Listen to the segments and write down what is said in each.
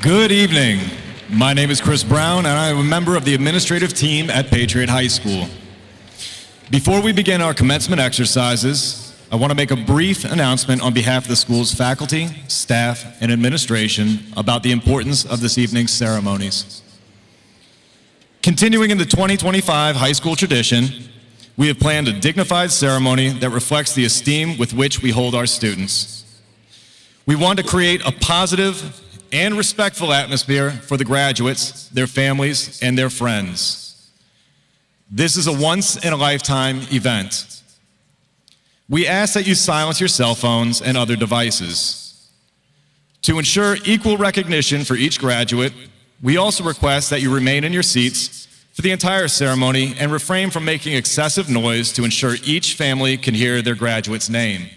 Good evening. My name is Chris Brown, and I am a member of the administrative team at Patriot High School. Before we begin our commencement exercises, I want to make a brief announcement on behalf of the school's faculty, staff, and administration about the importance of this evening's ceremonies. Continuing in the 2025 high school tradition, we have planned a dignified ceremony that reflects the esteem with which we hold our students. We want to create a positive and respectful atmosphere for the graduates, their families, and their friends. This is a once-in-a-lifetime event. We ask that you silence your cell phones and other devices. To ensure equal recognition for each graduate, we also request that you remain in your seats for the entire ceremony and refrain from making excessive noise to ensure each family can hear their graduate's name.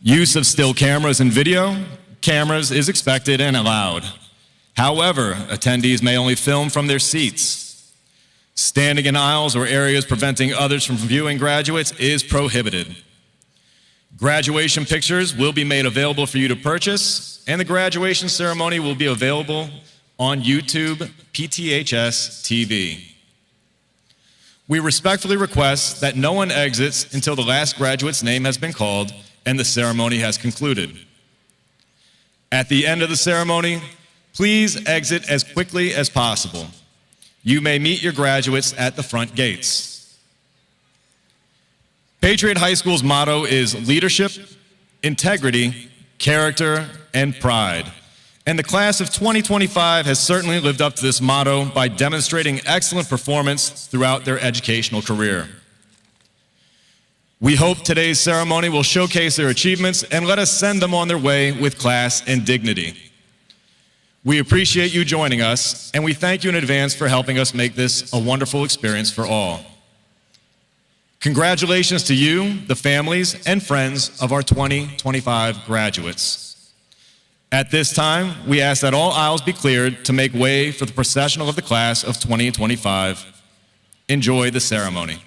Use of still cameras and video cameras is expected and allowed. However, attendees may only film from their seats. Standing in aisles or areas preventing others from viewing graduates is prohibited. Graduation pictures will be made available for you to purchase, and the graduation ceremony will be available on YouTube PTHS-TV. We respectfully request that no one exits until the last graduate's name has been called and the ceremony has concluded. At the end of the ceremony, please exit as quickly as possible. You may meet your graduates at the front gates. Patriot High School's motto is leadership, integrity, character, and pride. And the class of 2025 has certainly lived up to this motto by demonstrating excellent performance throughout their educational career. We hope today's ceremony will showcase their achievements and let us send them on their way with class and dignity. We appreciate you joining us, and we thank you in advance for helping us make this a wonderful experience for all. Congratulations to you, the families, and friends of our 2025 graduates. At this time, we ask that all aisles be cleared to make way for the processional of the class of 2025. Enjoy the ceremony.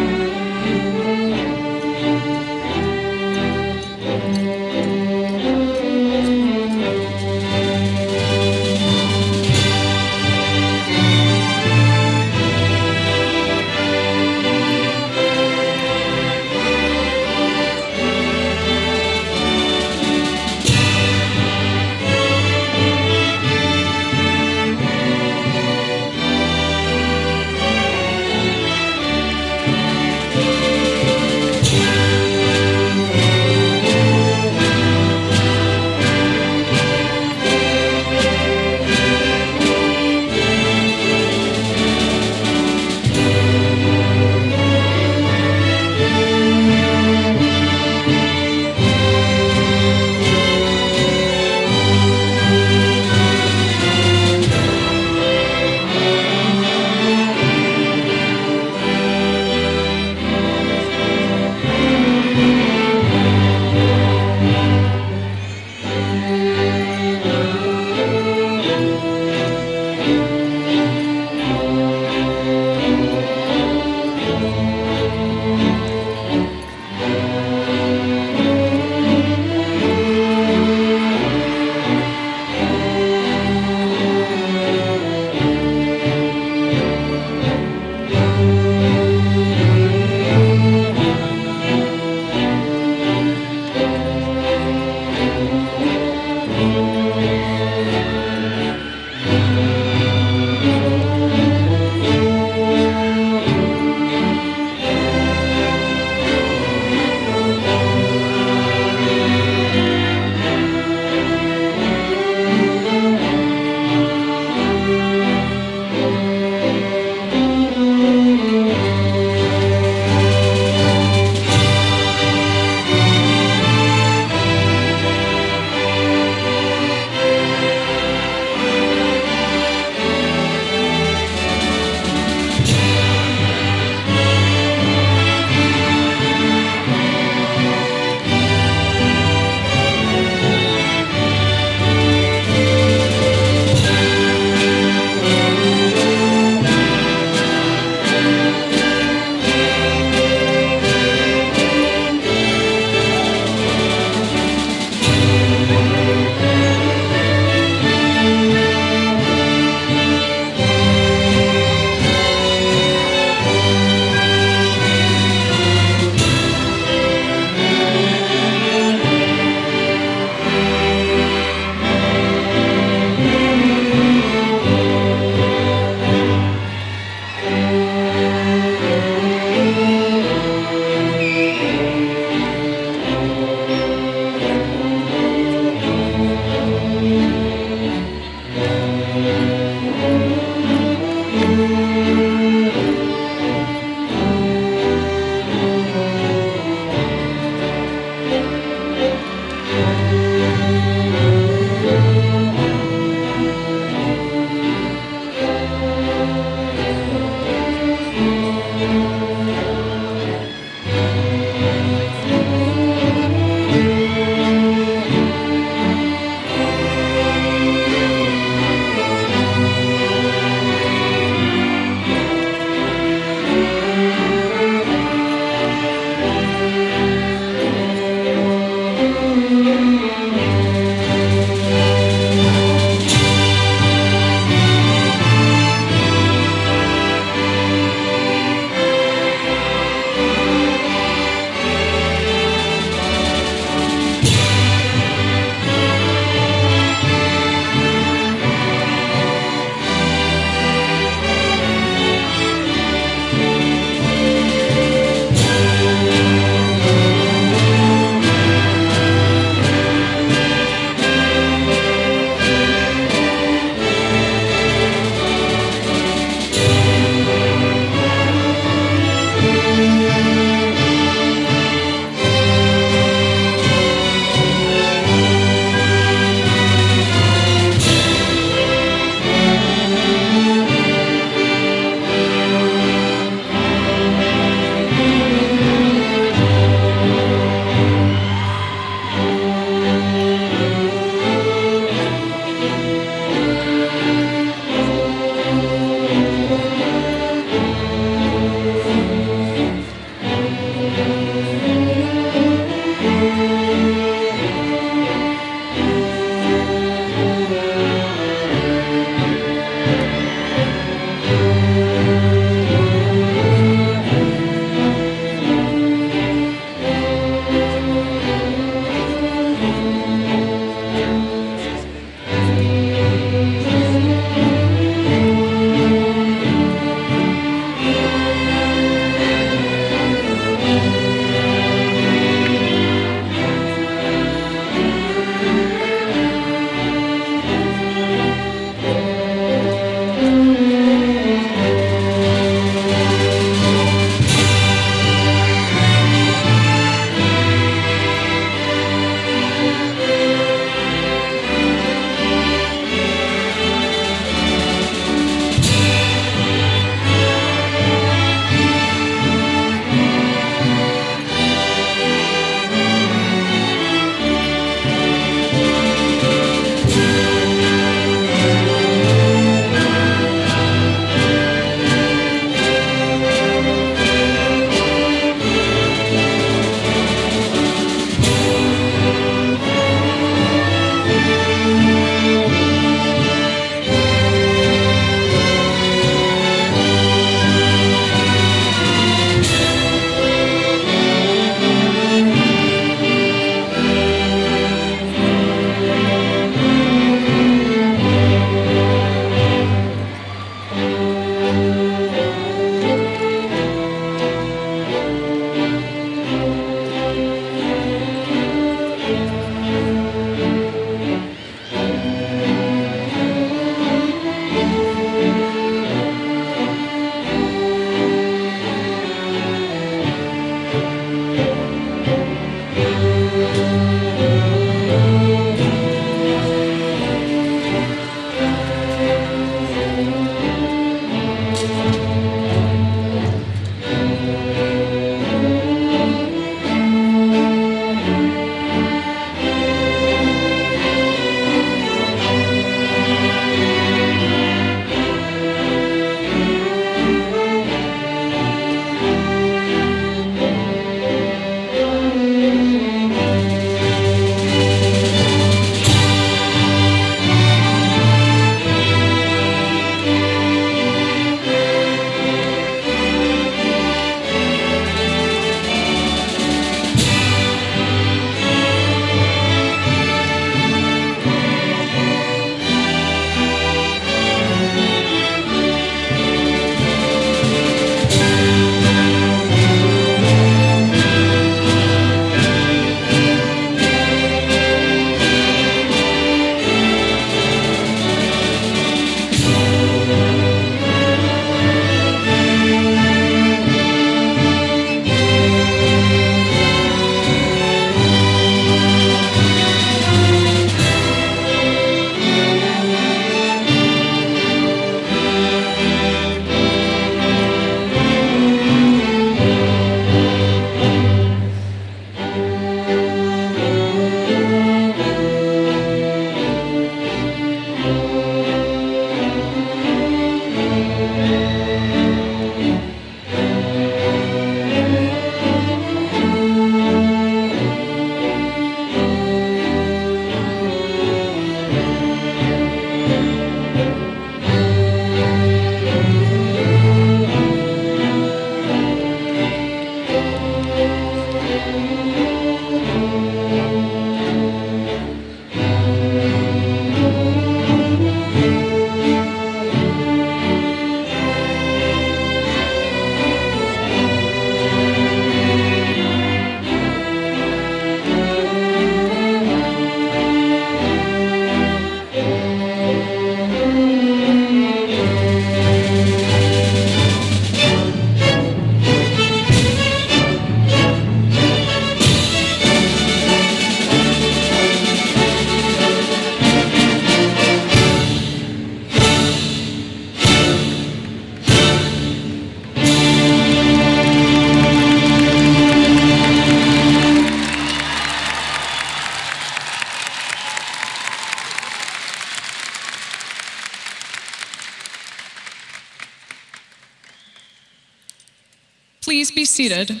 Please be seated.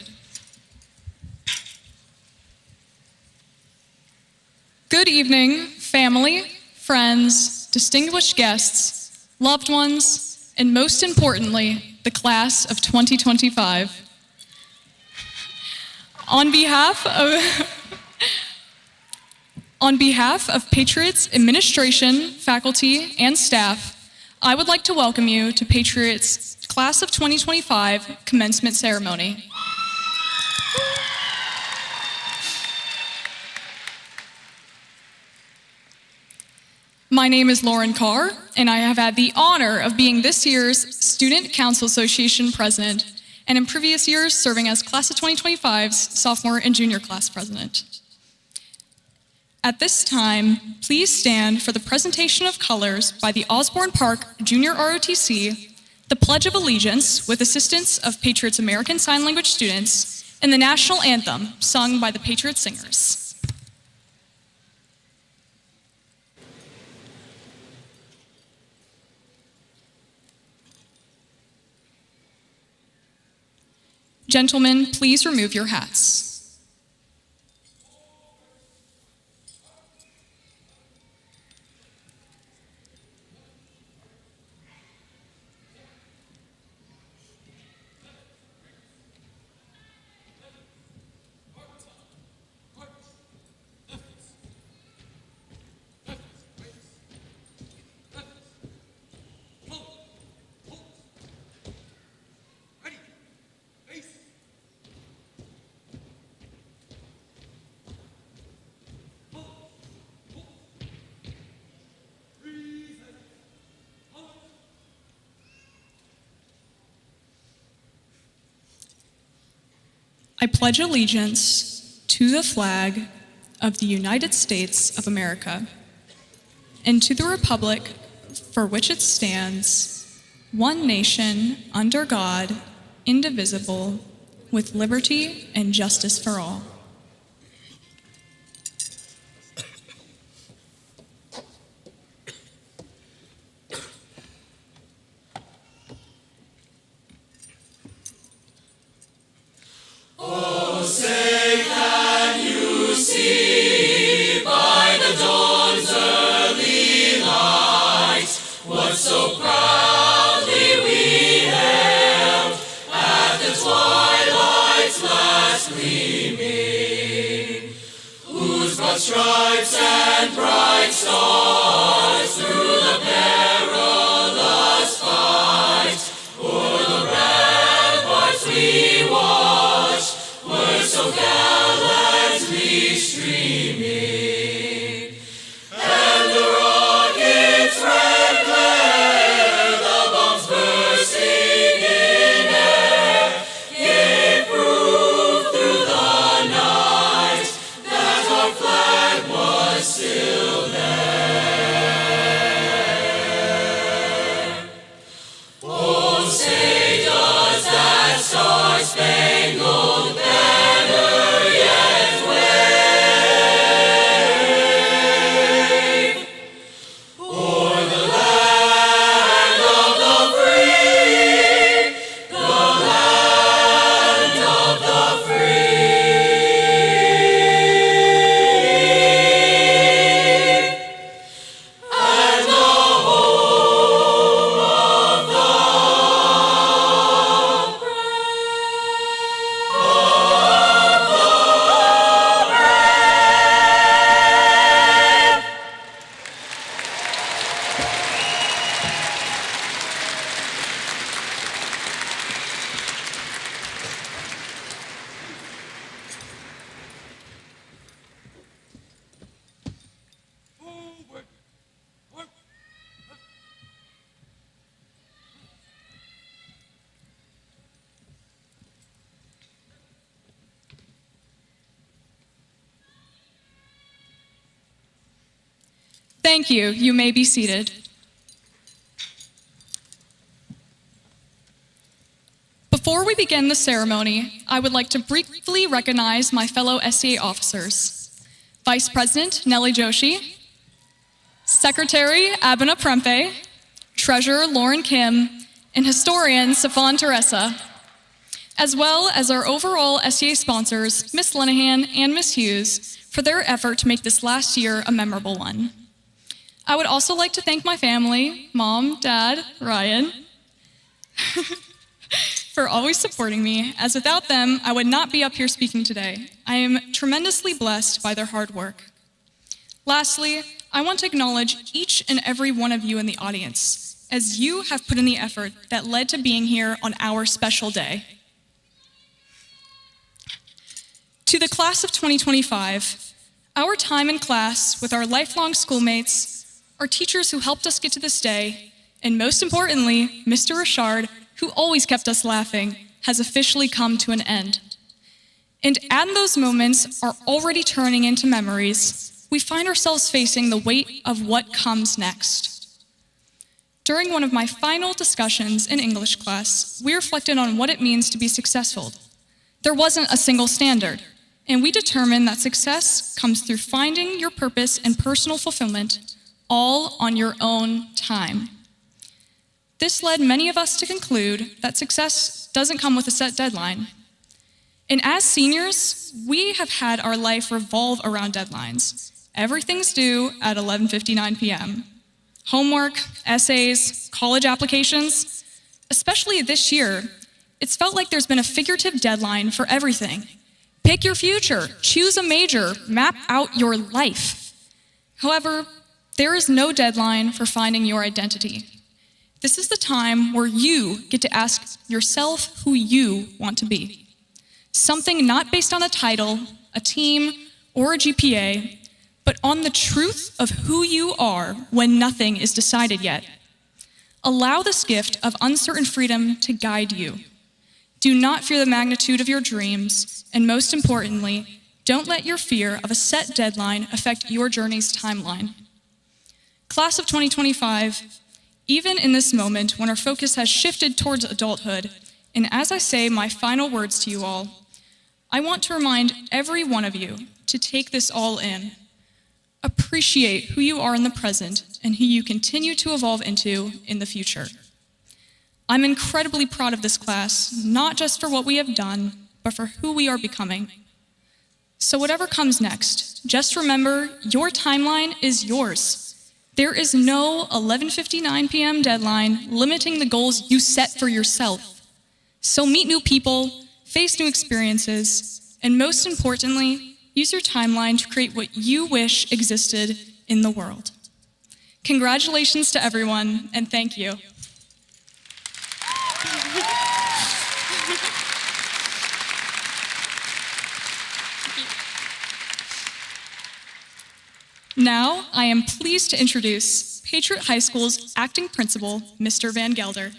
Good evening, family, friends, distinguished guests, loved ones, and most importantly, the class of 2025. On behalf of Patriot's administration, faculty, and staff, I would like to welcome you to Patriot's Class of 2025 commencement ceremony. My name is Lauren Carr, and I have had the honor of being this year's Student Council Association president, and in previous years serving as Class of 2025's sophomore and junior class president. At this time, please stand for the presentation of colors by the Osborne Park Junior ROTC, the Pledge of Allegiance with assistance of Patriot's American Sign Language students, and the national anthem sung by the Patriot singers. Gentlemen, please remove your hats. I pledge allegiance to the flag of the United States of America and to the republic for which it stands, one nation, under God, indivisible, with liberty and justice for all. Oh, say can you see by the dawn's early light what so proudly we hailed at the twilight's last gleaming, whose broad stripes and bright stars through the perilous fight o'er the ramparts we watched were so gallantly streaming, and the rocket's red glare, the bombs bursting in air, gave proof through the night that our flag was still there. Oh, say does that star-spangled banner yet wave o'er the land of the free, the land of the free, and the home of the Thank you. You may be seated. Before we begin the ceremony, I would like to briefly recognize my fellow SCA officers. Vice President Nellie Joshi, Secretary Abena Prempe, Treasurer Lauren Kim, and Historian Safan Teresa. as well as our overall SEA sponsors, Ms. Linehan and Ms. Hughes, for their effort to make this last year a memorable one. I would also like to thank my family, Mom, Dad, Ryan, for always supporting me, as without them, I would not be up here speaking today. I am tremendously blessed by their hard work. Lastly, I want to acknowledge each and every one of you in the audience, as you have put in the effort that led to being here on our special day. To the class of 2025, our time in class with our lifelong schoolmates, our teachers who helped us get to this day, and most importantly, Mr. Richard, who always kept us laughing, has officially come to an end. And as those moments are already turning into memories, we find ourselves facing the weight of what comes next. During one of my final discussions in English class, we reflected on what it means to be successful. There wasn't a single standard, and we determined that success comes through finding your purpose and personal fulfillment, all on your own time. This led many of us to conclude that success doesn't come with a set deadline. And as seniors, we have had our life revolve around deadlines. Everything's due at 11:59 p.m. Homework, essays, college applications. Especially this year, it's felt like there's been a figurative deadline for everything. Pick your future, choose a major, map out your life. However, there is no deadline for finding your identity. This is the time where you get to ask yourself who you want to be. Something not based on a title, a team, or a GPA, but on the truth of who you are when nothing is decided yet. Allow this gift of uncertain freedom to guide you. Do not fear the magnitude of your dreams, and most importantly, don't let your fear of a set deadline affect your journey's timeline. Class of 2025, even in this moment when our focus has shifted towards adulthood, and as I say my final words to you all, I want to remind every one of you to take this all in. Appreciate who you are in the present and who you continue to evolve into in the future. I'm incredibly proud of this class, not just for what we have done, but for who we are becoming. So whatever comes next, just remember your timeline is yours. There is no 11:59 p.m. deadline limiting the goals you set for yourself. So meet new people, face new experiences, and most importantly, use your timeline to create what you wish existed in the world. Congratulations to everyone, and thank you. Now, I am pleased to introduce Patriot High School's acting principal, Mr. Van Gelder.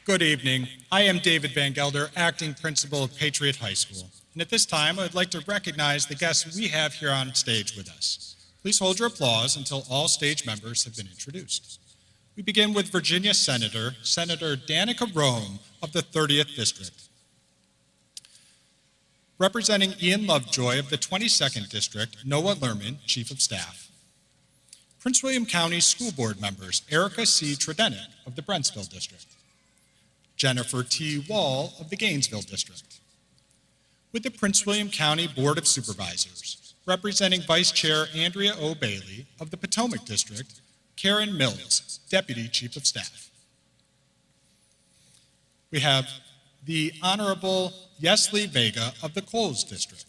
Good evening. I am David Van Gelder, acting principal of Patriot High School. And at this time, I would like to recognize the guests we have here on stage with us. Please hold your applause until all stage members have been introduced. We begin with Virginia Senator Danica Rome of the 30th District. Representing Ian Lovejoy of the 22nd District, Noah Lerman, Chief of Staff. Prince William County School Board members, Erica C. Tredenik of the Brentsville District. Jennifer T. Wall of the Gainesville District. With the Prince William County Board of Supervisors, representing Vice Chair Andrea O. Bailey of the Potomac District, Karen Mills, Deputy Chief of Staff. We have the Honorable Yesley Vega of the Coles District.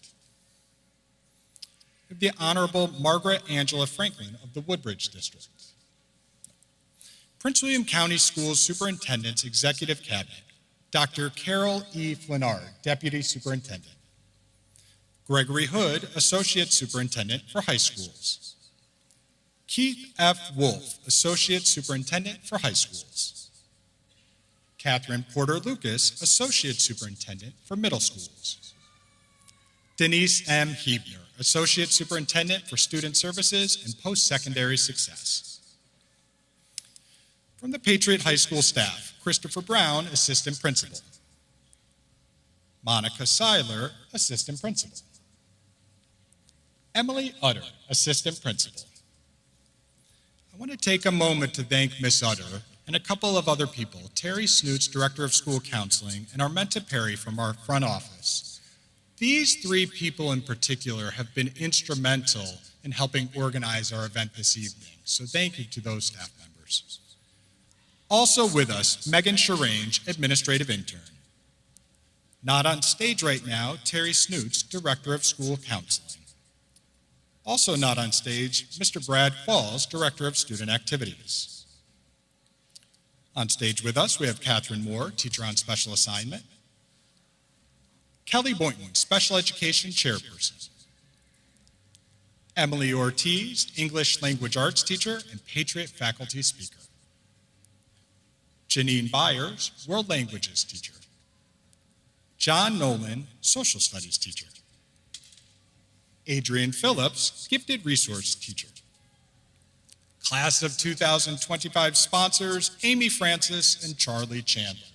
We have the Honorable Margaret Angela Franklin of the Woodbridge District. Prince William County Schools Superintendent's Executive Cabinet, Dr. Carol E. Flinard, Deputy Superintendent. Gregory Hood, Associate Superintendent for High Schools. Keith F. Wolf, Associate Superintendent for High Schools. Catherine Porter Lucas, Associate Superintendent for Middle Schools. Denise M. Hebner, Associate Superintendent for Student Services and Post-Secondary Success. From the Patriot High School staff, Christopher Brown, Assistant Principal. Monica Seiler, Assistant Principal. Emily Utter, Assistant Principal. want to take a moment to thank Miss Utter and a couple of other people, Terry Snoots, Director of School Counseling, and Armenta Perry from our front office. These three people in particular have been instrumental in helping organize our event this evening, so thank you to those staff members. Also with us, Megan Charange, Administrative Intern. Not on stage right now, Terry Snoots, Director of School Counseling. Also not on stage, Mr. Brad Qualls, Director of Student Activities. On stage with us, we have Catherine Moore, Teacher on Special Assignment. Kelly Boynton, Special Education Chairperson. Emily Ortiz, English Language Arts Teacher and Patriot Faculty Speaker. Janine Byers, World Languages Teacher. John Nolan, Social Studies Teacher. Adrian Phillips, Gifted Resource Teacher. Class of 2025 sponsors, Amy Francis and Charlie Chandler.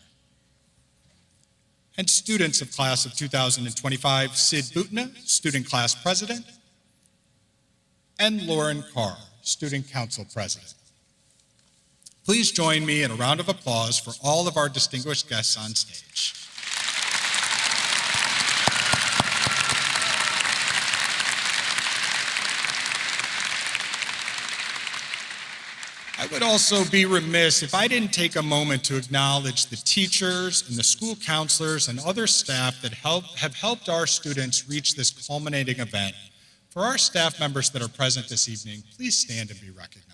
And students of Class of 2025, Sid Butna, Student Class President, and Lauren Carr, Student Council President. Please join me in a round of applause for all of our distinguished guests on stage. I would also be remiss if I didn't take a moment to acknowledge the teachers and the school counselors and other staff that have helped our students reach this culminating event. For our staff members that are present this evening, please stand and be recognized.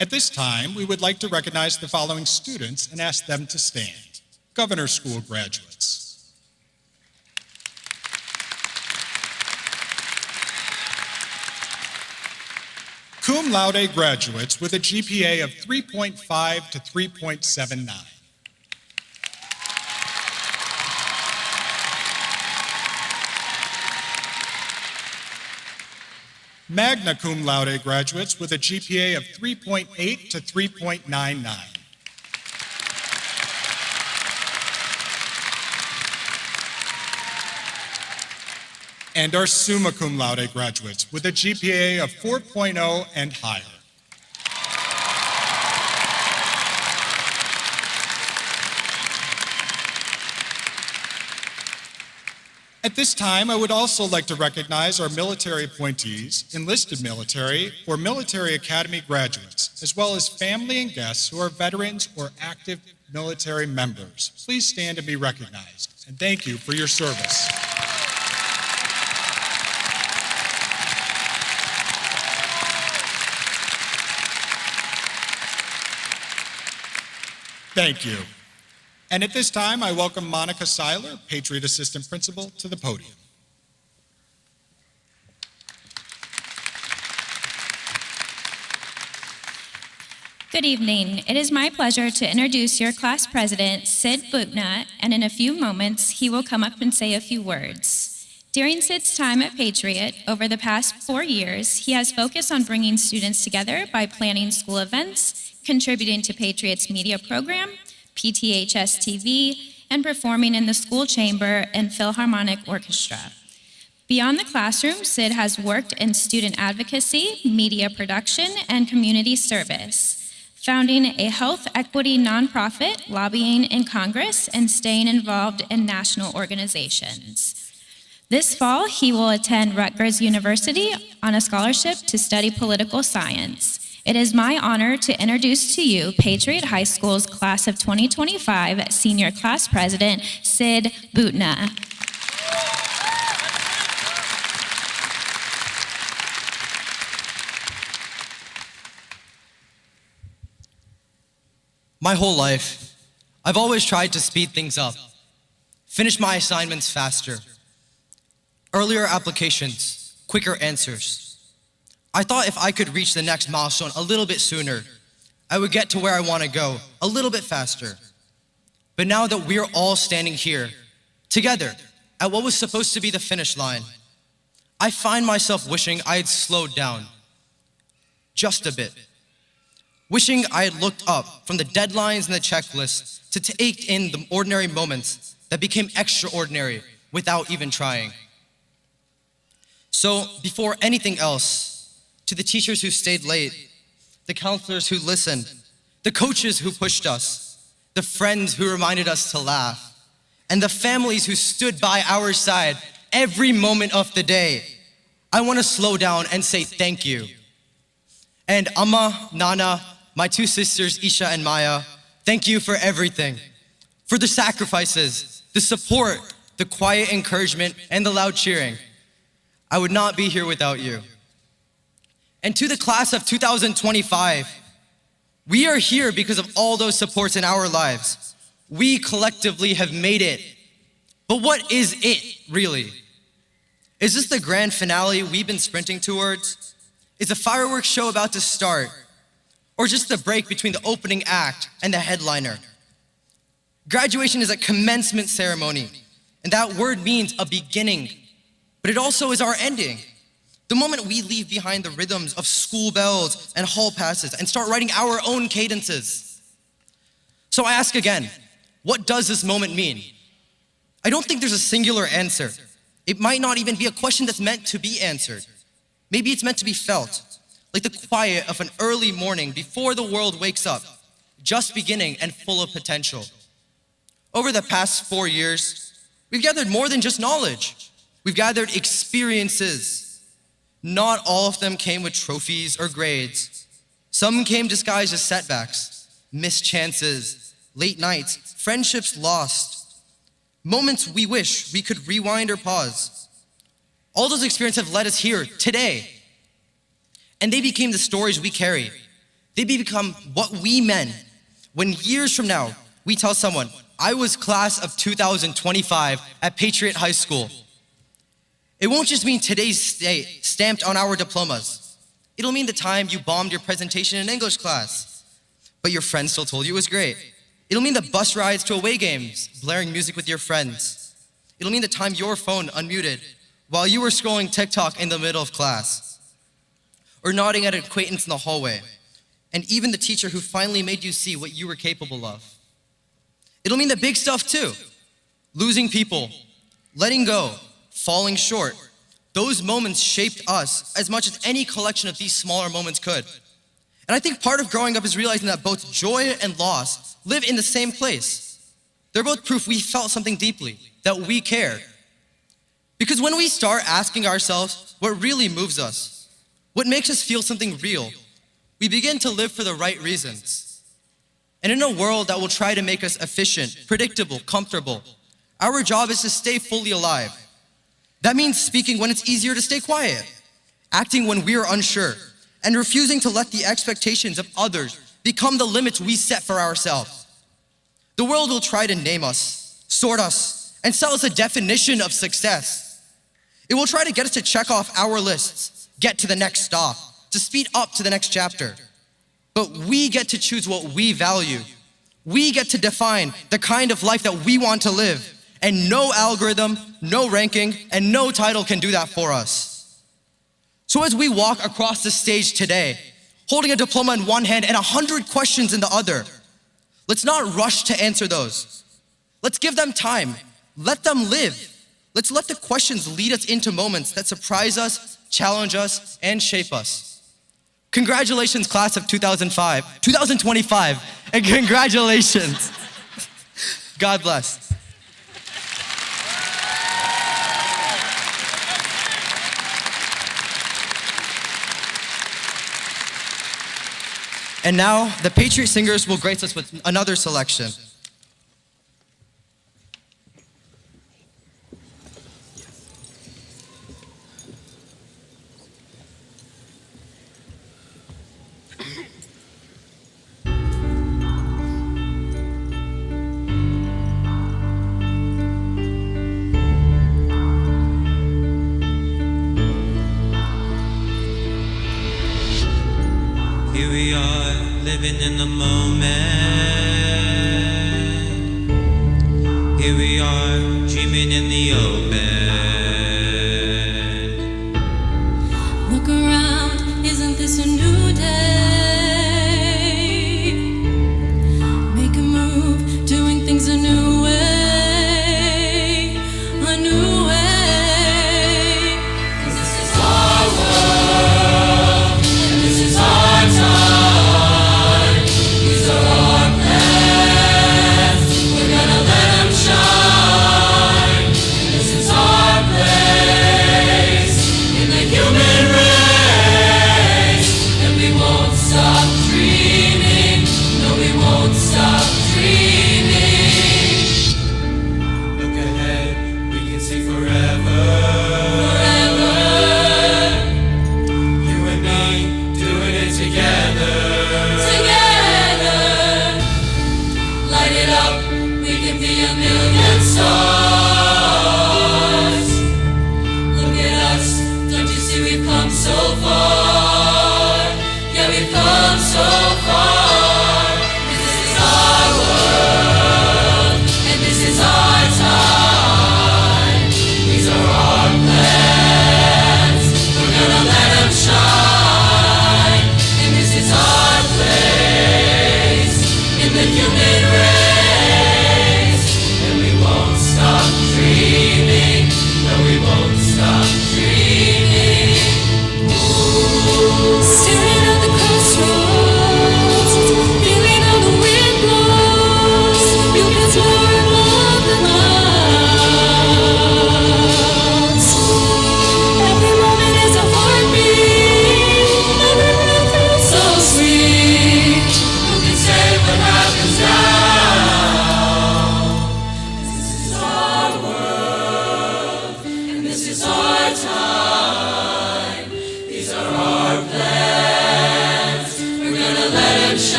At this time, we would like to recognize the following students and ask them to stand. Governor School graduates. Cum laude graduates with a GPA of 3.5 to 3.79. Magna cum laude graduates with a GPA of 3.8 to 3.99. And our summa cum laude graduates with a GPA of 4.0 and higher. At this time, I would also like to recognize our military appointees, enlisted military, or military academy graduates, as well as family and guests who are veterans or active military members. Please stand and be recognized, and thank you for your service. Thank you. And at this time, I welcome Monica Seiler, Patriot Assistant Principal, to the podium. Good evening. It is my pleasure to introduce your class president, Sid Butna, and in a few moments, he will come up and say a few words. During Sid's time at Patriot, over the past 4 years, he has focused on bringing students together by planning school events, contributing to Patriot's media program, PTHS-TV, and performing in the school chamber and Philharmonic Orchestra. Beyond the classroom, Sid has worked in student advocacy, media production, and community service, founding a health equity nonprofit, lobbying in Congress, and staying involved in national organizations. This fall, he will attend Rutgers University on a scholarship to study political science. It is my honor to introduce to you Patriot High School's Class of 2025 Senior Class President, Sid Butna. My whole life, I've always tried to speed things up, finish my assignments faster, earlier applications, quicker answers. I thought if I could reach the next milestone a little bit sooner, I would get to where I want to go a little bit faster. But now that we're all standing here, together, at what was supposed to be the finish line, I find myself wishing I had slowed down, just a bit. wishing I had looked up from the deadlines and the checklists to take in the ordinary moments that became extraordinary without even trying. So before anything else, to the teachers who stayed late, the counselors who listened, the coaches who pushed us, the friends who reminded us to laugh, and the families who stood by our side every moment of the day, I want to slow down and say thank you. And Amma, Nana, my two sisters, Isha and Maya, thank you for everything. For the sacrifices, the support, the quiet encouragement, and the loud cheering. I would not be here without you. And to the class of 2025, we are here because of all those supports in our lives. We collectively have made it. But what is it, really? Is this the grand finale we've been sprinting towards? Is the fireworks show about to start? Or just the break between the opening act and the headliner? Graduation is a commencement ceremony, and that word means a beginning, but it also is our ending. The moment we leave behind the rhythms of school bells and hall passes and start writing our own cadences. So I ask again, what does this moment mean? I don't think there's a singular answer. It might not even be a question that's meant to be answered. Maybe it's meant to be felt, like the quiet of an early morning before the world wakes up, just beginning and full of potential. Over the past 4 years, we've gathered more than just knowledge. We've gathered experiences. Not all of them came with trophies or grades. Some came disguised as setbacks, missed chances, late nights, friendships lost, moments we wish we could rewind or pause. All those experiences have led us here today. And they became the stories we carry. They become what we meant when years from now, we tell someone, I was class of 2025 at Patriot High School. It won't just mean today's date stamped on our diplomas. It'll mean the time you bombed your presentation in English class, but your friends still told you it was great. It'll mean the bus rides to away games, blaring music with your friends. It'll mean the time your phone unmuted while you were scrolling TikTok in the middle of class, or nodding at an acquaintance in the hallway, and even the teacher who finally made you see what you were capable of. It'll mean the big stuff too. Losing people, letting go, falling short. Those moments shaped us as much as any collection of these smaller moments could. And I think part of growing up is realizing that both joy and loss live in the same place. They're both proof we felt something deeply, that we cared. Because when we start asking ourselves what really moves us, what makes us feel something real, we begin to live for the right reasons. And in a world that will try to make us efficient, predictable, comfortable, our job is to stay fully alive. That means speaking when it's easier to stay quiet, acting when we're unsure, and refusing to let the expectations of others become the limits we set for ourselves. The world will try to name us, sort us, and sell us a definition of success. It will try to get us to check off our lists, get to the next stop, to speed up to the next chapter. But we get to choose what we value. We get to define the kind of life that we want to live. And no algorithm, no ranking, and no title can do that for us. So as we walk across the stage today, holding a diploma in one hand and 100 questions in the other, let's not rush to answer those. Let's give them time. Let them live. Let's let the questions lead us into moments that surprise us, challenge us, and shape us. Congratulations, class of 2025, and congratulations. God bless. And now, the Patriot Singers will grace us with another selection. Here we are, living in the moment. Here we are, dreaming in the open. Look around, isn't this a new day?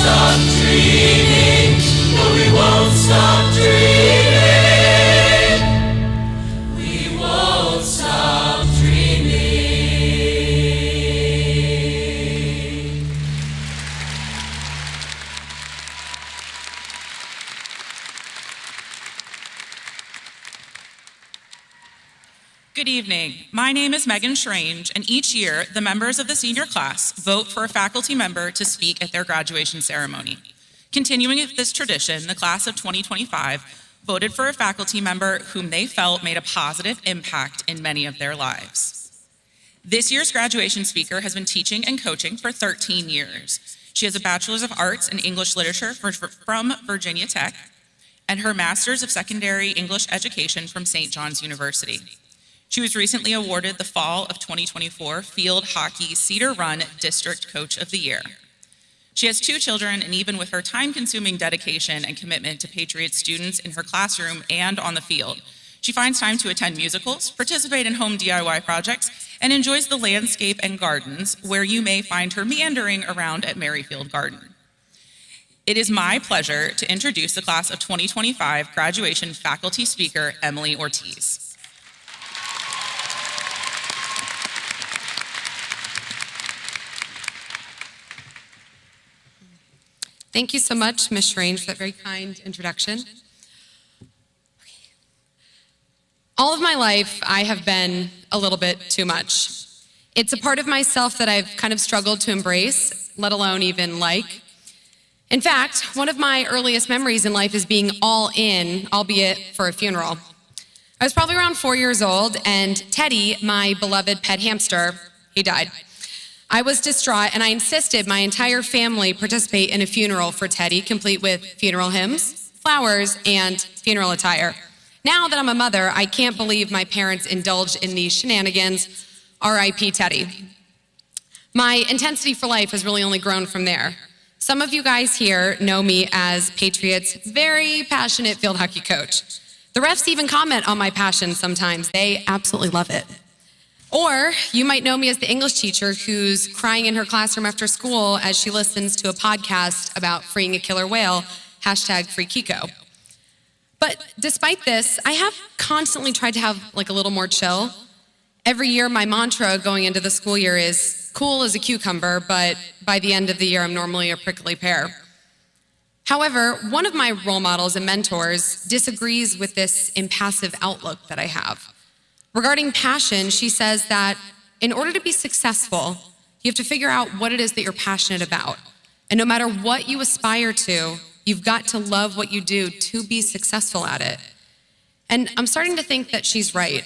stop dreaming. No, we won't stop dreaming. We won't stop dreaming. Good evening. My name is Megan Schrange, and each year, the members of the senior class vote for a faculty member to speak at their graduation ceremony. Continuing this tradition, the class of 2025 voted for a faculty member whom they felt made a positive impact in many of their lives. This year's graduation speaker has been teaching and coaching for 13 years. She has a Bachelor's of Arts in English Literature from Virginia Tech and her Master's of Secondary English Education from St. John's University. She was recently awarded the Fall of 2024 Field Hockey Cedar Run District Coach of the Year. She has 2 children, and even with her time-consuming dedication and commitment to Patriot students in her classroom and on the field, she finds time to attend musicals, participate in home DIY projects, and enjoys the landscape and gardens where you may find her meandering around at Merrifield Garden. It is my pleasure to introduce the class of 2025 graduation faculty speaker, Emily Ortiz. Thank you so much, Ms. Schrange, for that very kind introduction. All of my life, I have been a little bit too much. It's a part of myself that I've kind of struggled to embrace, let alone even like. In fact, one of my earliest memories in life is being all in, albeit for a funeral. I was probably around 4 years old, and Teddy, my beloved pet hamster, he died. I was distraught, and I insisted my entire family participate in a funeral for Teddy, complete with funeral hymns, flowers, and funeral attire. Now that I'm a mother, I can't believe my parents indulged in these shenanigans. R.I.P. Teddy. My intensity for life has really only grown from there. Some of you guys here know me as Patriot's very passionate field hockey coach. The refs even comment on my passion sometimes. They absolutely love it. Or you might know me as the English teacher who's crying in her classroom after school as she listens to a podcast about freeing a killer whale, #FreeKiko. But despite this, I have constantly tried to have like a little more chill. Every year, my mantra going into the school year is cool as a cucumber, but by the end of the year, I'm normally a prickly pear. However, one of my role models and mentors disagrees with this impassive outlook that I have. Regarding passion, she says that in order to be successful, you have to figure out what it is that you're passionate about. And no matter what you aspire to, you've got to love what you do to be successful at it. And I'm starting to think that she's right.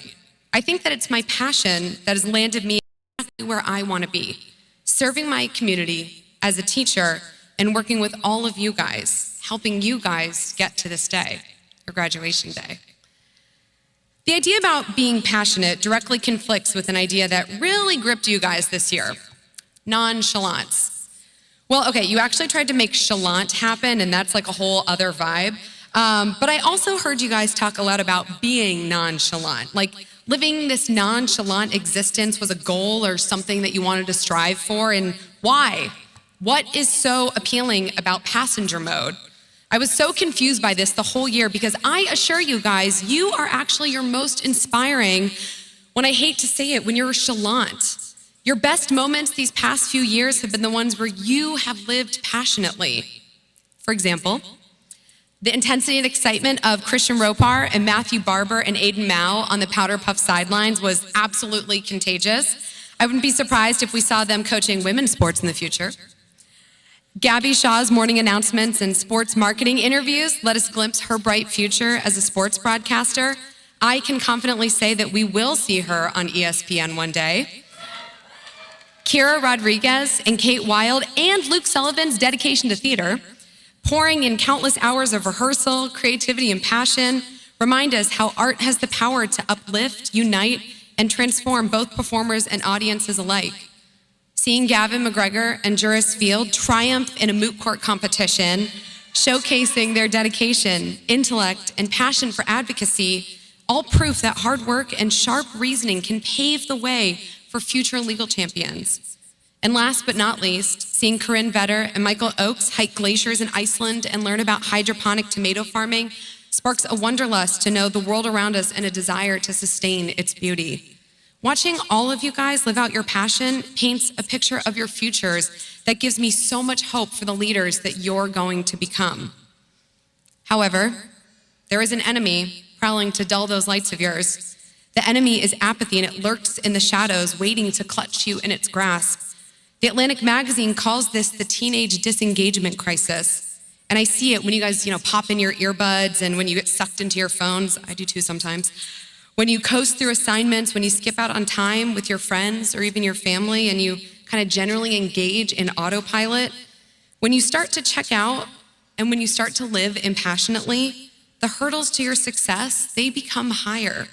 I think that it's my passion that has landed me exactly where I want to be, serving my community as a teacher and working with all of you guys, helping you guys get to this day, your graduation day. The idea about being passionate directly conflicts with an idea that really gripped you guys this year, nonchalance. Well, okay, you actually tried to make chalant happen, and that's like a whole other vibe. But I also heard you guys talk a lot about being nonchalant, like living this nonchalant existence was a goal or something that you wanted to strive for, and why? What is so appealing about passenger mode? I was so confused by this the whole year because I assure you guys, you are actually your most inspiring, when I hate to say it, when you're chalant. Your best moments these past few years have been the ones where you have lived passionately. For example, the intensity and excitement of Christian Ropar and Matthew Barber and Aiden Mao on the Powder Puff sidelines was absolutely contagious. I wouldn't be surprised if we saw them coaching women's sports in the future. Gabby Shaw's morning announcements and sports marketing interviews let us glimpse her bright future as a sports broadcaster. I can confidently say that we will see her on ESPN one day. Kira Rodriguez and Kate Wilde and Luke Sullivan's dedication to theater, pouring in countless hours of rehearsal, creativity, and passion, remind us how art has the power to uplift, unite, and transform both performers and audiences alike. Seeing Gavin McGregor and Juris Field triumph in a moot court competition, showcasing their dedication, intellect, and passion for advocacy, all proof that hard work and sharp reasoning can pave the way for future legal champions. And last but not least, seeing Corinne Vetter and Michael Oakes hike glaciers in Iceland and learn about hydroponic tomato farming sparks a wanderlust to know the world around us and a desire to sustain its beauty. Watching all of you guys live out your passion paints a picture of your futures that gives me so much hope for the leaders that you're going to become. However, there is an enemy prowling to dull those lights of yours. The enemy is apathy, and it lurks in the shadows, waiting to clutch you in its grasp. The Atlantic magazine calls this the teenage disengagement crisis. And I see it when you guys, pop in your earbuds and when you get sucked into your phones. I do too sometimes. When you coast through assignments, when you skip out on time with your friends or even your family, and you kind of generally engage in autopilot. When you start to check out and when you start to live impassionately, the hurdles to your success, they become higher.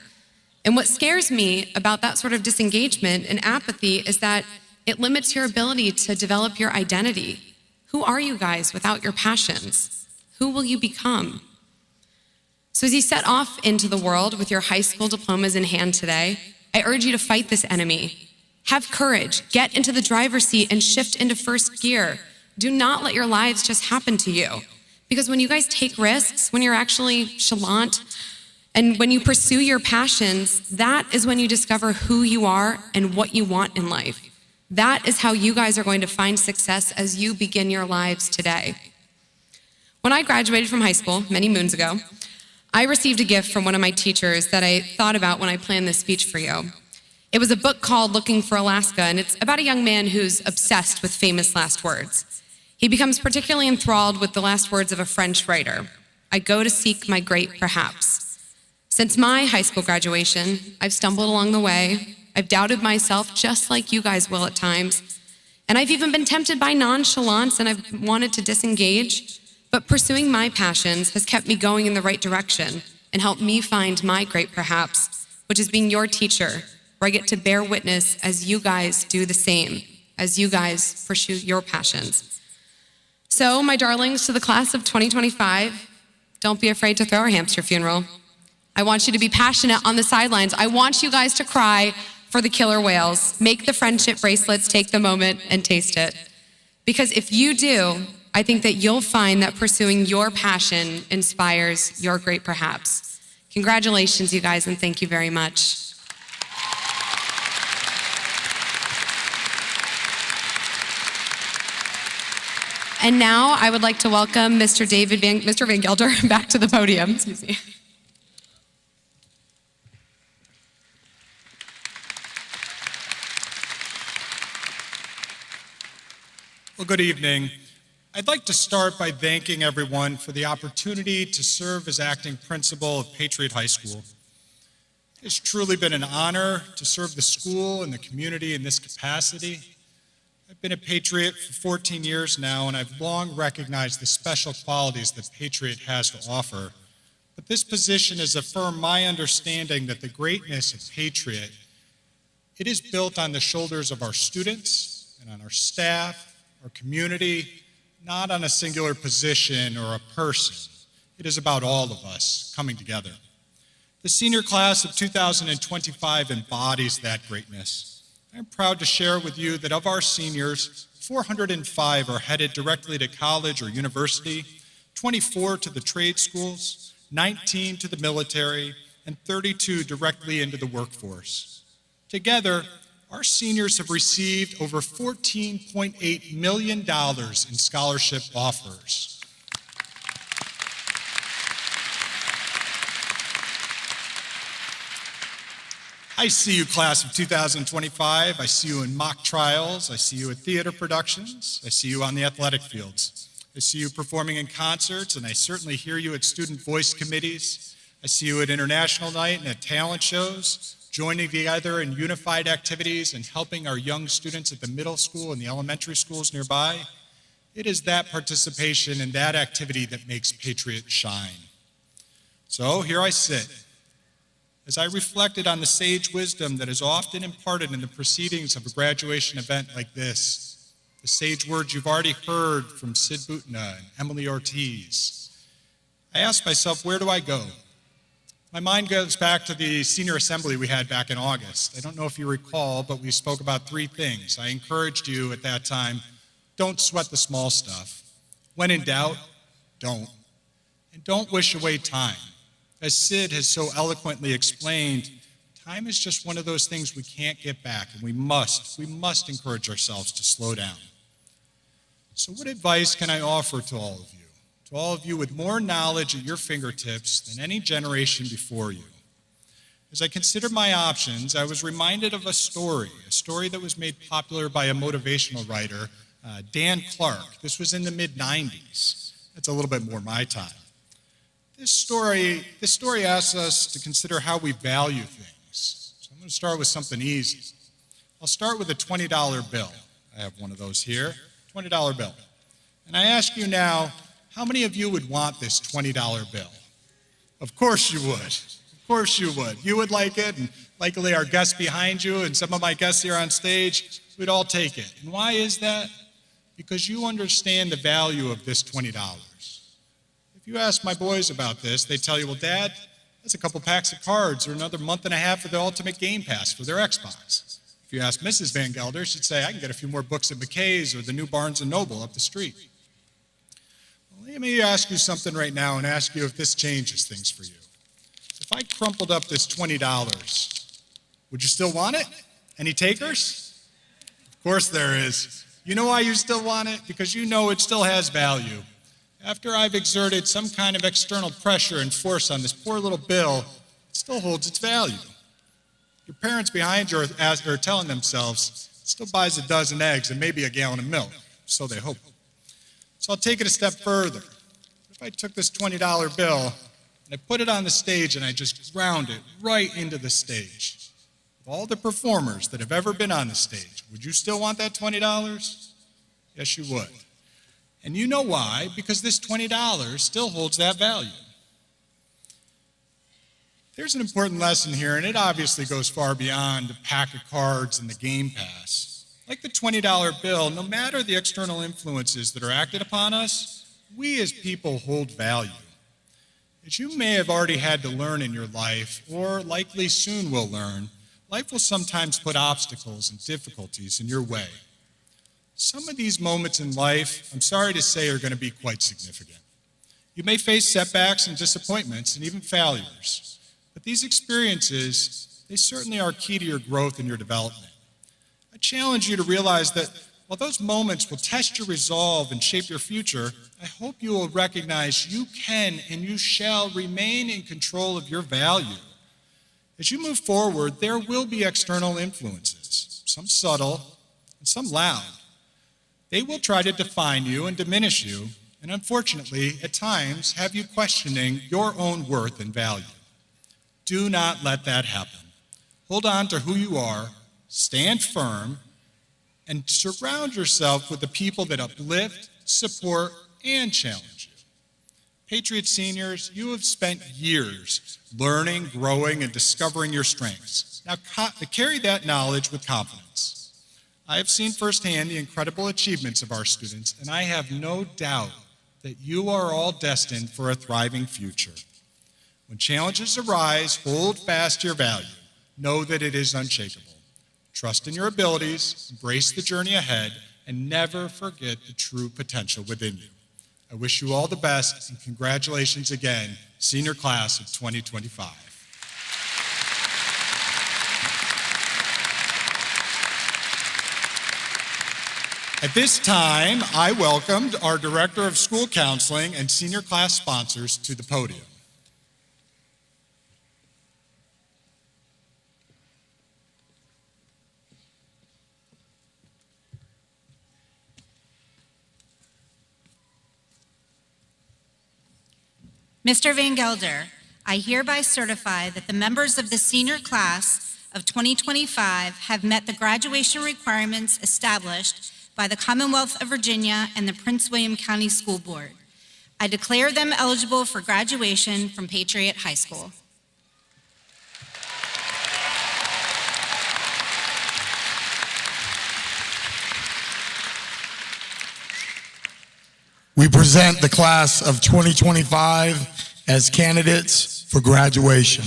And what scares me about that sort of disengagement and apathy is that it limits your ability to develop your identity. Who are you guys without your passions? Who will you become? So as you set off into the world with your high school diplomas in hand today, I urge you to fight this enemy. Have courage, get into the driver's seat and shift into first gear. Do not let your lives just happen to you. Because when you guys take risks, when you're actually chalant, and when you pursue your passions, that is when you discover who you are and what you want in life. That is how you guys are going to find success as you begin your lives today. When I graduated from high school many moons ago, I received a gift from one of my teachers that I thought about when I planned this speech for you. It was a book called Looking for Alaska, and it's about a young man who's obsessed with famous last words. He becomes particularly enthralled with the last words of a French writer. I go to seek my great perhaps. Since my high school graduation, I've stumbled along the way. I've doubted myself just like you guys will at times. And I've even been tempted by nonchalance, and I've wanted to disengage. But pursuing my passions has kept me going in the right direction and helped me find my great perhaps, which is being your teacher, where I get to bear witness as you guys do the same, as you guys pursue your passions. So, my darlings, to the class of 2025, don't be afraid to throw a hamster funeral. I want you to be passionate on the sidelines. I want you guys to cry for the killer whales. Make the friendship bracelets, take the moment and taste it. Because if you do, I think that you'll find that pursuing your passion inspires your great perhaps. Congratulations, you guys, and thank you very much. And now I would like to welcome Mr. Van Gelder back to the podium. Excuse me. Well, good evening. I'd like to start by thanking everyone for the opportunity to serve as acting principal of Patriot High School. It's truly been an honor to serve the school and the community in this capacity. I've been a Patriot for 14 years now, and I've long recognized the special qualities that Patriot has to offer. But this position has affirmed my understanding that the greatness of Patriot, it is built on the shoulders of our students and on our staff, our community, not on a singular position or a person. It is about all of us coming together. The senior class of 2025 embodies that greatness. I'm proud to share with you that of our seniors, 405 are headed directly to college or university, 24 to the trade schools, 19 to the military, and 32 directly into the workforce. Together, our seniors have received over $14.8 million in scholarship offers. I see you, class of 2025. I see you in mock trials. I see you at theater productions. I see you on the athletic fields. I see you performing in concerts, and I certainly hear you at student voice committees. I see you at international night and at talent shows, joining together in unified activities and helping our young students at the middle school and the elementary schools nearby. It is that participation and that activity that makes Patriot shine. So here I sit. As I reflected on the sage wisdom that is often imparted in the proceedings of a graduation event like this, the sage words you've already heard from Sid Butna and Emily Ortiz, I asked myself, where do I go? My mind goes back to the senior assembly we had back in August. I don't know if you recall, but we spoke about three things. I encouraged you at that time, don't sweat the small stuff. When in doubt, don't. And don't wish away time. As Sid has so eloquently explained, time is just one of those things we can't get back, and we must encourage ourselves to slow down. So what advice can I offer to all of you? To all of you with more knowledge at your fingertips than any generation before you. As I considered my options, I was reminded of a story that was made popular by a motivational writer, Dan Clark. This was in the mid-90s. That's a little bit more my time. This story asks us to consider how we value things. So I'm going to start with something easy. I'll start with a $20 bill. I have one of those here, $20 bill. And I ask you now, how many of you would want this $20 bill? Of course you would. Of course you would. You would like it, and likely our guests behind you and some of my guests here on stage, we'd all take it. And why is that? Because you understand the value of this $20. If you ask my boys about this, they tell you, well, Dad, that's a couple packs of cards or another month and a half of the Ultimate Game Pass for their Xbox. If you ask Mrs. Van Gelder, she'd say, I can get a few more books at McKay's or the new Barnes & Noble up the street. Well, let me ask you something right now and ask you if this changes things for you. If I crumpled up this $20, would you still want it? Any takers? Of course there is. You know why you still want it? Because you know it still has value. After I've exerted some kind of external pressure and force on this poor little bill, it still holds its value. Your parents behind you are telling themselves, it still buys a dozen eggs and maybe a gallon of milk, so they hope. So I'll take it a step further. If I took this $20 bill and I put it on the stage and I just ground it right into the stage, with all the performers that have ever been on the stage, would you still want that $20? Yes, you would. And you know why? Because this $20 still holds that value. There's an important lesson here, and it obviously goes far beyond the pack of cards and the Game Pass. Like the $20 bill, no matter the external influences that are acted upon us, we as people hold value. As you may have already had to learn in your life, or likely soon will learn, life will sometimes put obstacles and difficulties in your way. Some of these moments in life, I'm sorry to say, are going to be quite significant. You may face setbacks and disappointments and even failures, but these experiences, they certainly are key to your growth and your development. I challenge you to realize that while those moments will test your resolve and shape your future, I hope you will recognize you can and you shall remain in control of your value. As you move forward, there will be external influences, some subtle and some loud. They will try to define you and diminish you, and unfortunately, at times, have you questioning your own worth and value. Do not let that happen. Hold on to who you are, stand firm, and surround yourself with the people that uplift, support, and challenge you. Patriot seniors, you have spent years learning, growing, and discovering your strengths. Now carry that knowledge with confidence. I have seen firsthand the incredible achievements of our students, and I have no doubt that you are all destined for a thriving future. When challenges arise, hold fast your value. Know that it is unshakable. Trust in your abilities, embrace the journey ahead, and never forget the true potential within you. I wish you all the best, and congratulations again, senior class of 2025. At this time, I welcomed our Director of School Counseling and senior class sponsors to the podium. Mr. Van Gelder, I hereby certify that the members of the senior class of 2025 have met the graduation requirements established by the Commonwealth of Virginia and the Prince William County School Board. I declare them eligible for graduation from Patriot High School. We present the class of 2025 as candidates for graduation.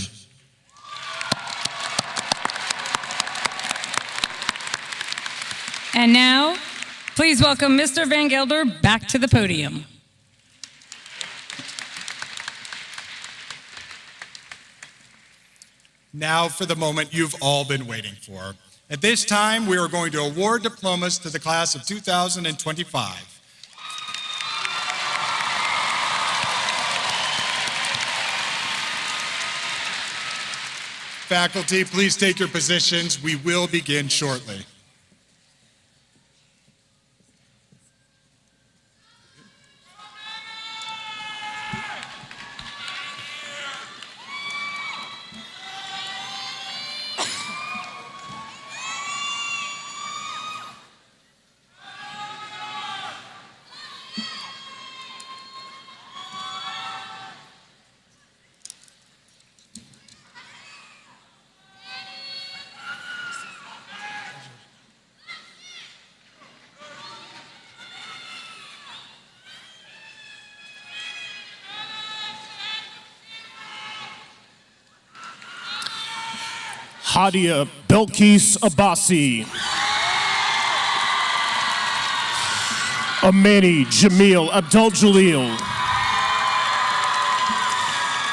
And now, please welcome Mr. Van Gelder back to the podium. Now for the moment you've all been waiting for. At this time, we are going to award diplomas to the class of 2025. Faculty, please take your positions. We will begin shortly. Hadia Belkis Abbasi. Amani Jamil Abdul Jalil.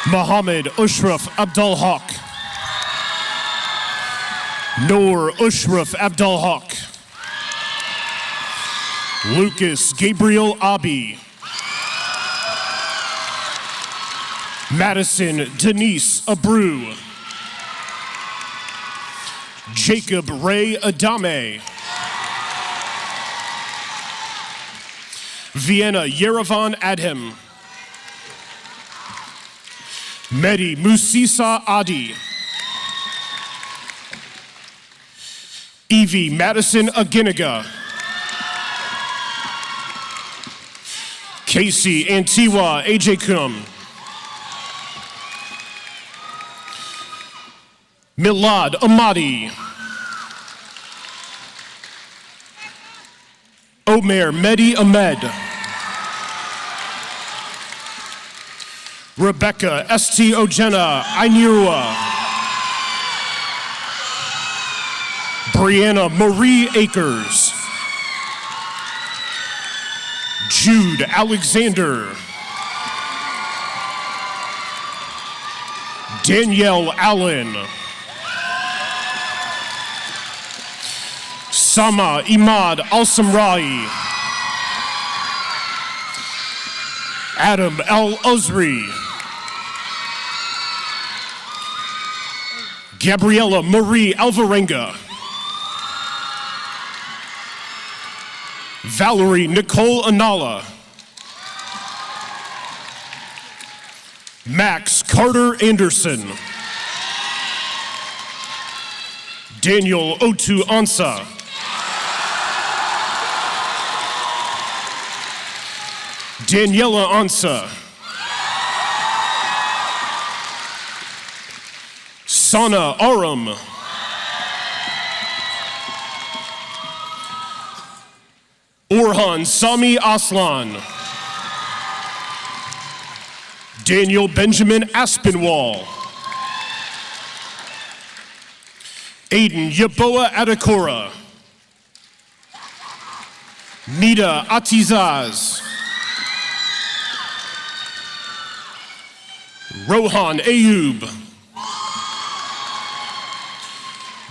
Mohammed Ushraf Abdul Haq. Noor Ushraf Abdul Haq. Lucas Gabriel Abi. Madison Denise Abreu. Jacob Ray Adame. Vienna Yerevan Adhem. Mehdi Musisa Adi. Evie Madison Aginiga. Casey Antiwa Ajekum. Milad Amadi. Omer Mehdi Ahmed. Rebecca St. Ojena Ainirua. Brianna Marie Akers. Jude Alexander. Danielle Allen. Sama Imad Al-Samrai. Adam Al-Uzri. Gabriela Marie Alvarenga. Valerie Nicole Anala. Max Carter Anderson. Daniel Otu Ansa. Daniela Ansa. Sana Aram. Orhan Sami Aslan. Daniel Benjamin Aspinwall. Aiden Yaboa Adakora. Nida Atizaz. Rohan Ayub.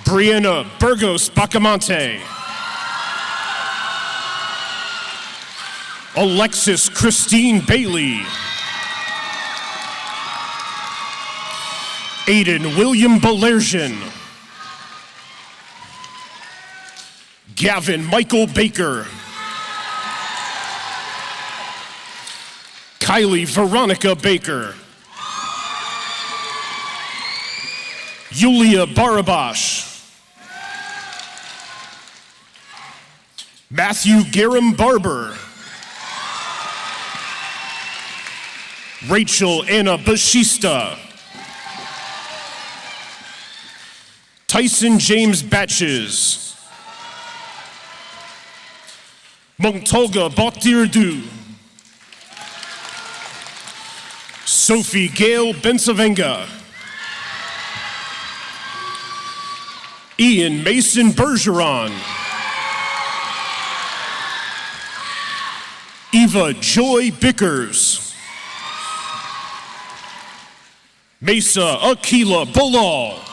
Brianna Burgos Bacamante. Alexis Christine Bailey. Aiden William Balerjian. Gavin Michael Baker. Kylie Veronica Baker. Yulia Barabash. Matthew Garam Barber. Rachel Anna Bashista. Tyson James Batches. Montolga Bokdirdu. Sophie Gail Bensavenga. Ian Mason Bergeron. Eva Joy Bickers. Mesa Aquila Bilal.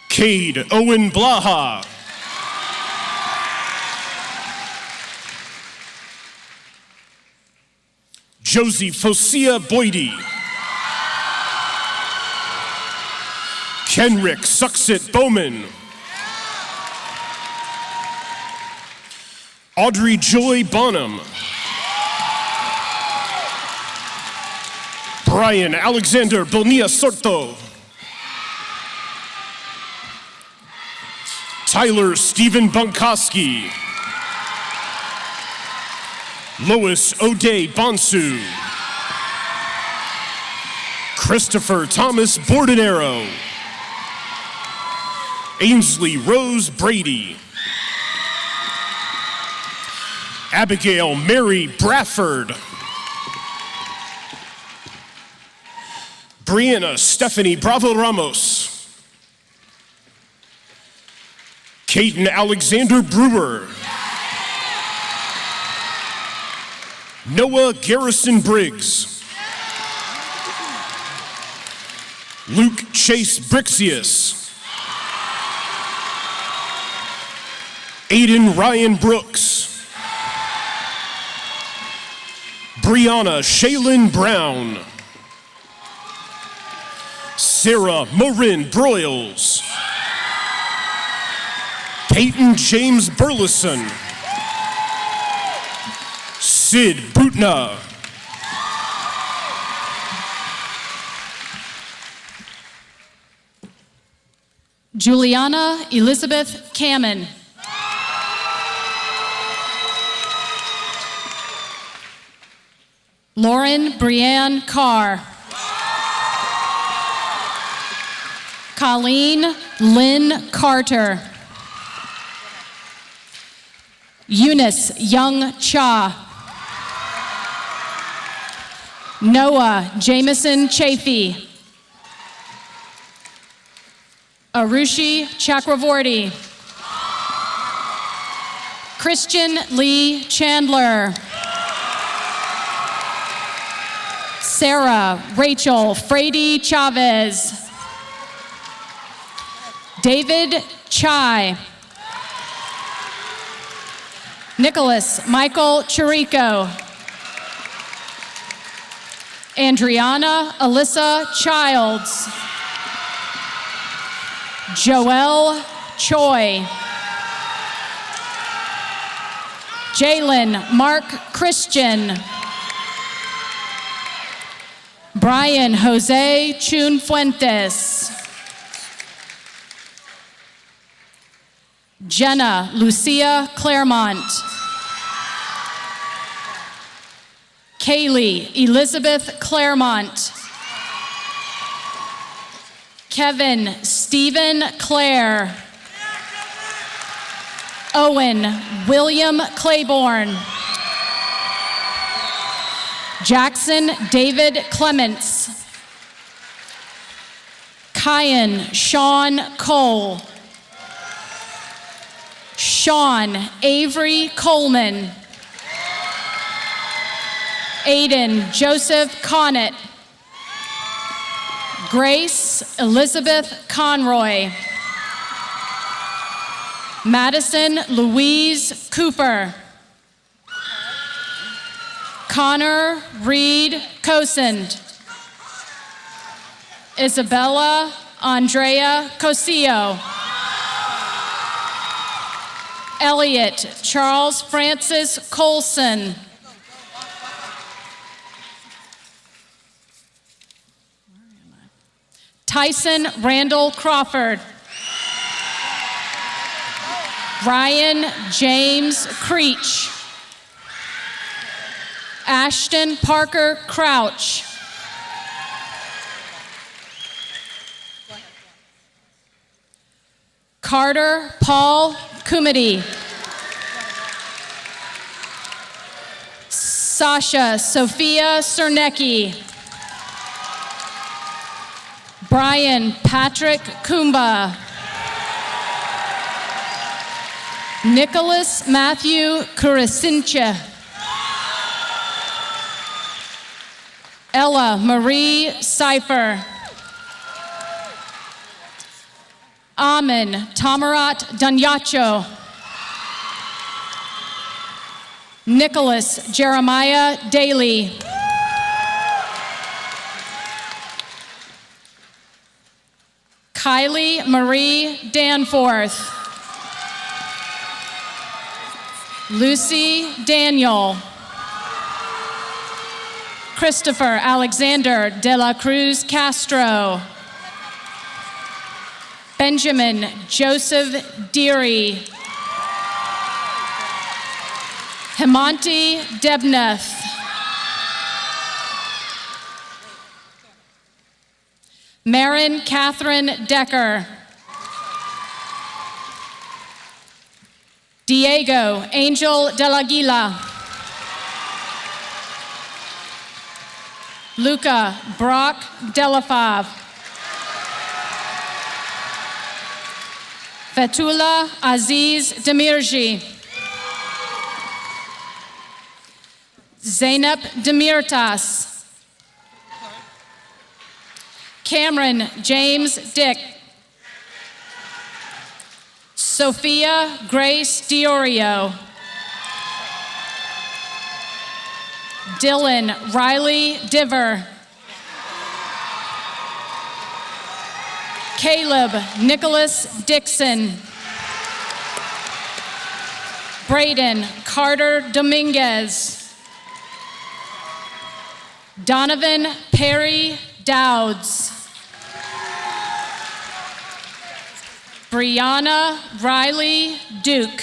Cade Owen Blaha. Josie Fosia Boydie. Kenrick Suxit Bowman. Audrey Joy Bonham. Brian Alexander Bonilla Sorto. Tyler Stephen Bunkoski. Lois O'Day Bonsu. Christopher Thomas Bordenaro. Ainsley Rose Brady. Abigail Mary Bradford. Brianna Stephanie Bravo Ramos. Caden Alexander Brewer. Noah Garrison Briggs. Luke Chase Brixius. Aiden Ryan Brooks. Brianna Shaylin Brown. Sarah Marin Broyles. Peyton James Burleson. Sid Butna. Juliana Elizabeth Kamen. Lauren Brianne Carr. Colleen Lynn Carter. Eunice Young Cha. Noah Jameson Chafee. Arushi Chakravorty. Christian Lee Chandler. Sarah Rachel Frady Chavez. David Chai. Nicholas Michael Chirico. Andriana Alyssa Childs. Joelle Choi. Jalen Mark Christian. Brian Jose Chun Fuentes. Jenna Lucia Claremont. Kaylee Elizabeth Claremont. Kevin Stephen Clare. Owen William Claiborne. Jackson David Clements. Kyan Sean Cole. Sean Avery Coleman. Aiden Joseph Connett. Grace Elizabeth Conroy. Madison Louise Cooper. Connor Reed Cosand. Isabella Andrea Cosillo. Elliot Charles Francis Colson. Tyson Randall Crawford. Ryan James Creech. Ashton Parker Crouch. Carter Paul Kumity. Sasha Sophia Cernecki. Brian Patrick Kumba. Nicholas Matthew Kurisincha. Ella Marie Seifer. Amin Tamarat Danyacho. Nicholas Jeremiah Daly. Kylie Marie Danforth. Lucy Daniel. Christopher Alexander de la Cruz Castro. Benjamin Joseph Deary. Hemanti Debnath. Marin Catherine Decker. Diego Angel de la Aguila. Luca Brock Delafav. Fethullah Aziz Demirji. Zainab Demirtas. Cameron James Dick. Sophia Grace Diorio. Dylan Riley Diver. Caleb Nicholas Dixon. Braden Carter Dominguez. Donovan Perry Dowds. Brianna Riley Duke.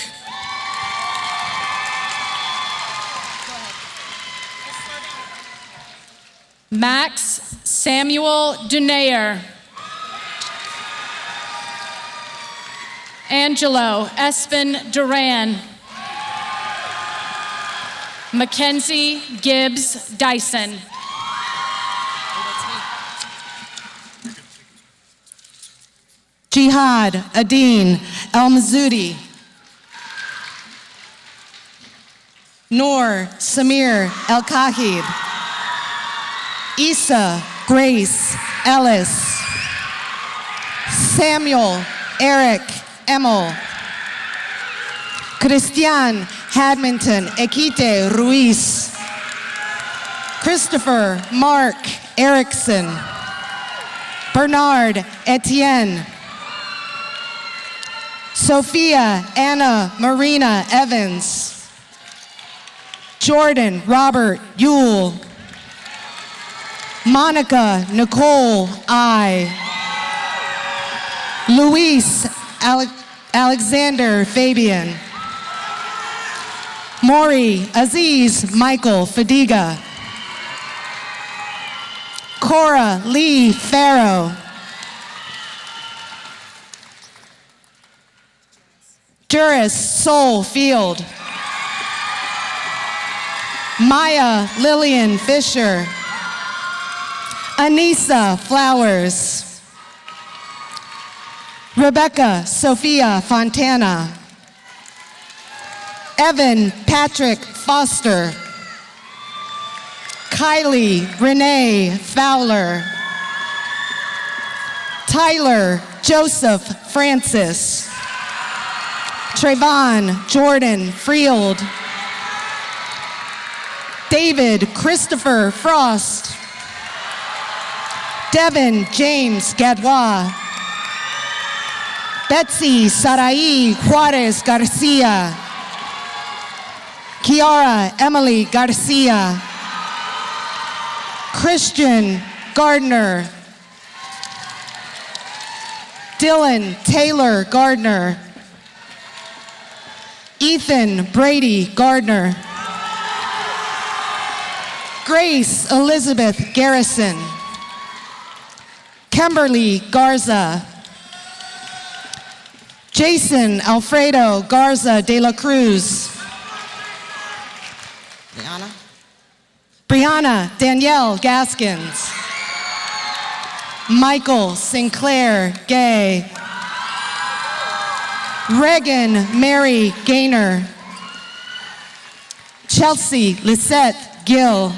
Max Samuel Dunayer. Angelo Espen Duran. Mackenzie Gibbs Dyson. Jihad Adin El Mazudi. Noor Samir El Kahib. Issa Grace Ellis. Samuel Eric Emil. Christian Hadminton Ekite Ruiz. Christopher Mark Erickson. Bernard Etienne. Sophia Anna Marina Evans. Jordan Robert Yule. Monica Nicole I. Luis Alexander Fabian. Maury Aziz Michael Fadiga. Cora Lee Farrow. Juris Soul Field. Maya Lillian Fisher. Anissa Flowers. Rebecca Sophia Fontana. Evan Patrick Foster. Kylie Renee Fowler. Tyler Joseph Francis. Trayvon Jordan Freeld. David Christopher Frost. Devin James Gadwa. Betsy Sarai Juarez Garcia. Kiara Emily Garcia. Christian Gardner. Dylan Taylor Gardner. Ethan Brady Gardner. Grace Elizabeth Garrison. Kimberly Garza. Jason Alfredo Garza de la Cruz. Liana? Brianna Danielle Gaskins. Michael Sinclair Gay. Regan Mary Gaynor. Chelsea Lisette Gill.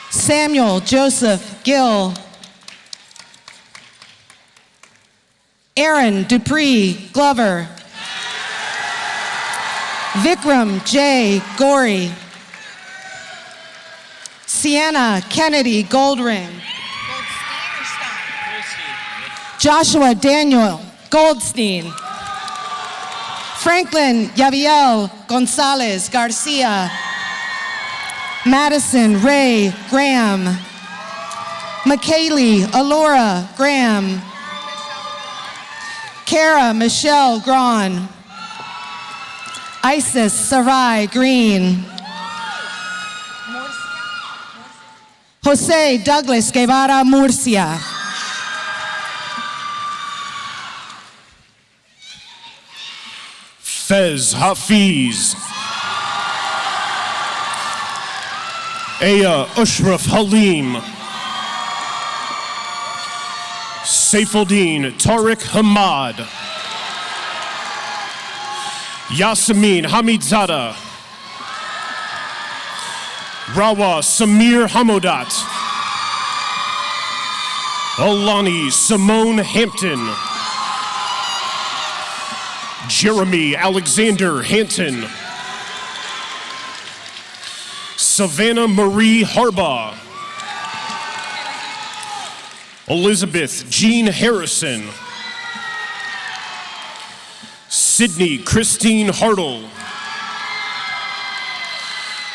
Samuel Joseph Gill. Aaron Dupree Glover. Vikram J. Gorey. Sienna Kennedy Goldring. Joshua Daniel Goldstein. Franklin Yaviel Gonzalez Garcia. Madison Ray Graham. McKaylee Alora Graham. Kara Michelle Grawn. Isis Sarai Green. Jose Douglas Guevara Murcia. Fez Hafiz. Aya Ashraf Halim. Saifuddin Tariq Hamad. Yasemin Hamidzada. Rawa Samir Hamodat. Alani Simone Hampton. Jeremy Alexander Hanton. Savannah Marie Harbaugh. Elizabeth Jean Harrison. Sydney Christine Hartle.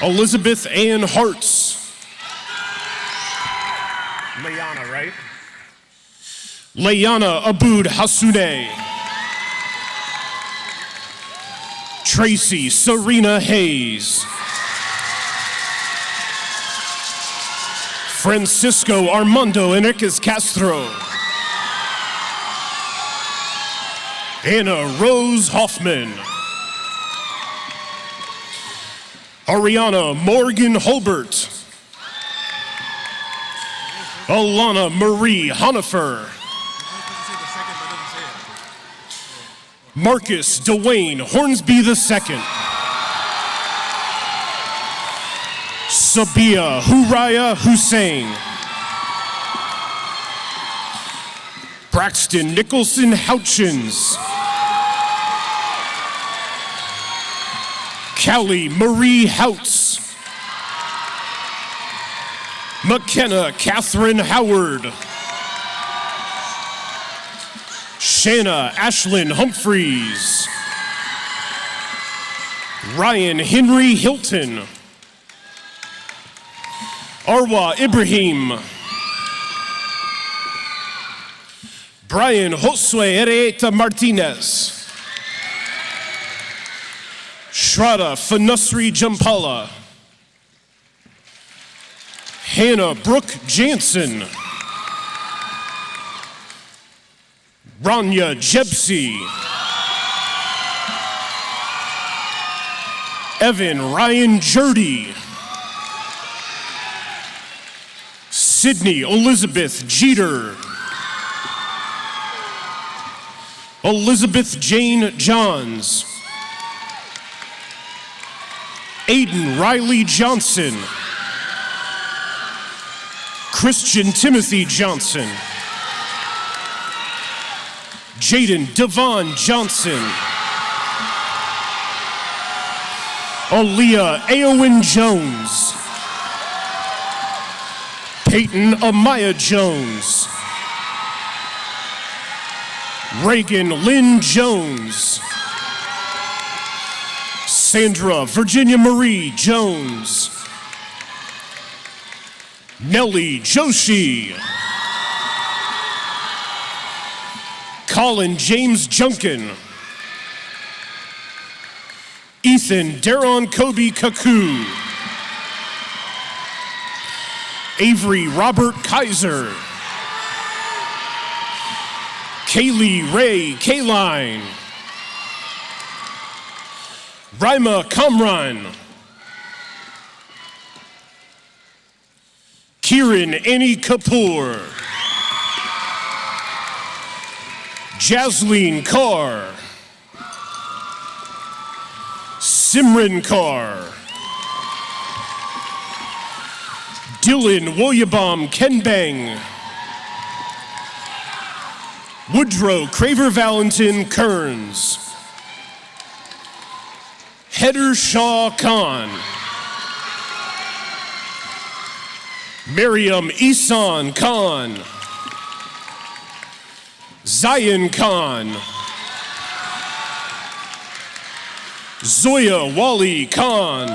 Elizabeth Ann Hartz. Layana, right? Layana Aboud Hassoune. Tracy Serena Hayes. Francisco Armando Enriquez Castro. Anna Rose Hoffman. Ariana Morgan Holbert. Alana Marie Honifer. Marcus Dwayne Hornsby II. Sabia Huraya Hussein. Braxton Nicholson Houchins. Callie Marie Houts. McKenna Catherine Howard. Shanna Ashlyn Humphreys. Ryan Henry Hilton. Arwa Ibrahim. Brian Josue Ereta Martinez. Shraddha Fanusri Jampala. Hannah Brooke Jansen. Rania Jebsi. Evan Ryan Jurdy. Sydney Elizabeth Jeter. Elizabeth Jane Johns. Aiden Riley Johnson. Christian Timothy Johnson. Jaden Devon Johnson. Aaliyah Aowen Jones. Peyton Amaya Jones. Reagan Lynn Jones. Sandra Virginia Marie Jones. Nellie Joshi. Colin James Junkin. Ethan Daron Kobe Kaku. Avery Robert Kaiser. Kaylee Ray Kaline. Rima Kamran. Kiran Annie Kapoor. Jasleen Kaur. Simran Kaur. Dylan Woyabam Kenbang. Woodrow Craver Valentin Kearns. Heather Shaw Khan. Miriam Isan Khan. Zion Khan. Zoya Wali Khan.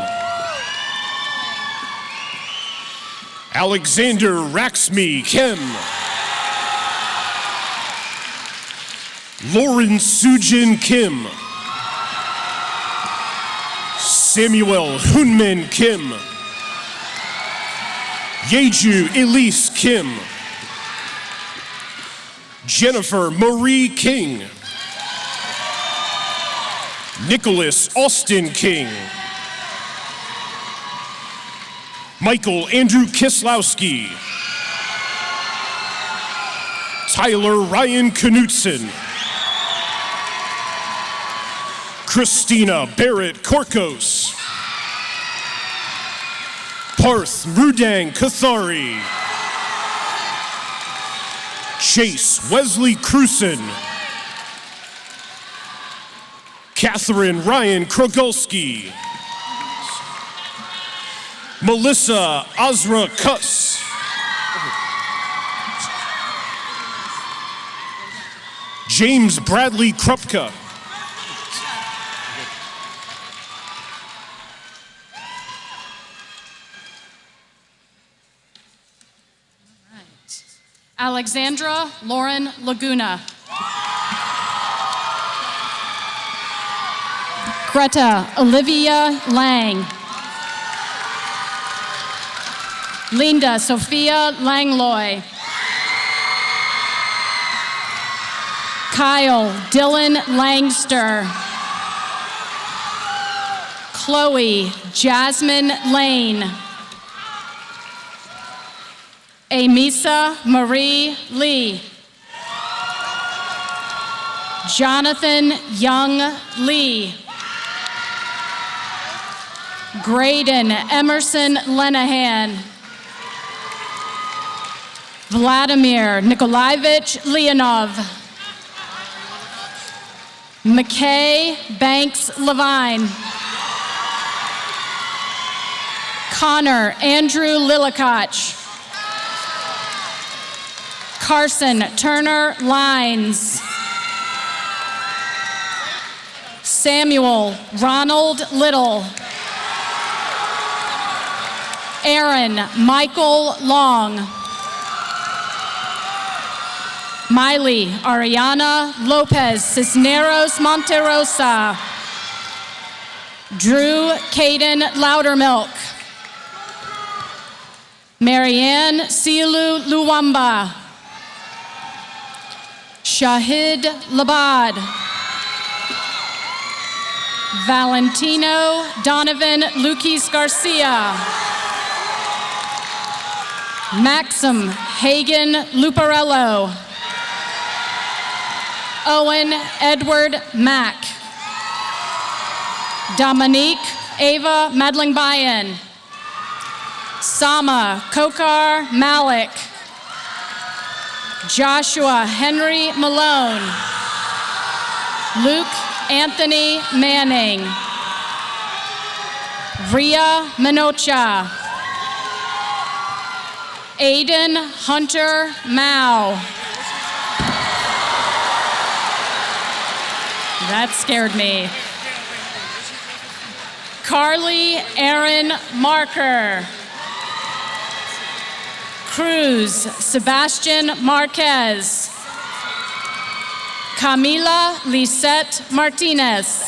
Alexander Raxmi Kim. Lauren Sujin Kim. Samuel Hunman Kim. Yeju Elise Kim. Jennifer Marie King. Nicholas Austin King. Michael Andrew Kislowski. Tyler Ryan Knutson. Christina Barrett Korkos. Parth Rudang Kathari. Chase Wesley Cruson. Catherine Ryan Krogulski. Melissa Azra Kuss. James Bradley Krupka. Alexandra Lauren Laguna. Greta Olivia Lang. Linda Sophia Langloy. Kyle Dylan Langster. Chloe Jasmine Lane. Amisa Marie Lee. Jonathan Young Lee. Graydon Emerson Lenahan. Vladimir Nikolaevich Leonov. McKay Banks Levine. Connor Andrew Lillicotch. Carson Turner Lines. Samuel Ronald Little. Aaron Michael Long. Miley Ariana Lopez Cisneros Monterosa. Drew Caden Loudermilk. Marianne Silu Luwamba. Shahid Labad. Valentino Donovan Lucas Garcia. Maxim Hagen Luparello. Owen Edward Mack. Dominique Ava Madlingbayan. Sama Kokar Malik. Joshua Henry Malone. Luke Anthony Manning. Ria Minocha. Aiden Hunter Mao. That scared me. Carly Aaron Marker. Cruz Sebastian Marquez. Camila Lisette Martinez.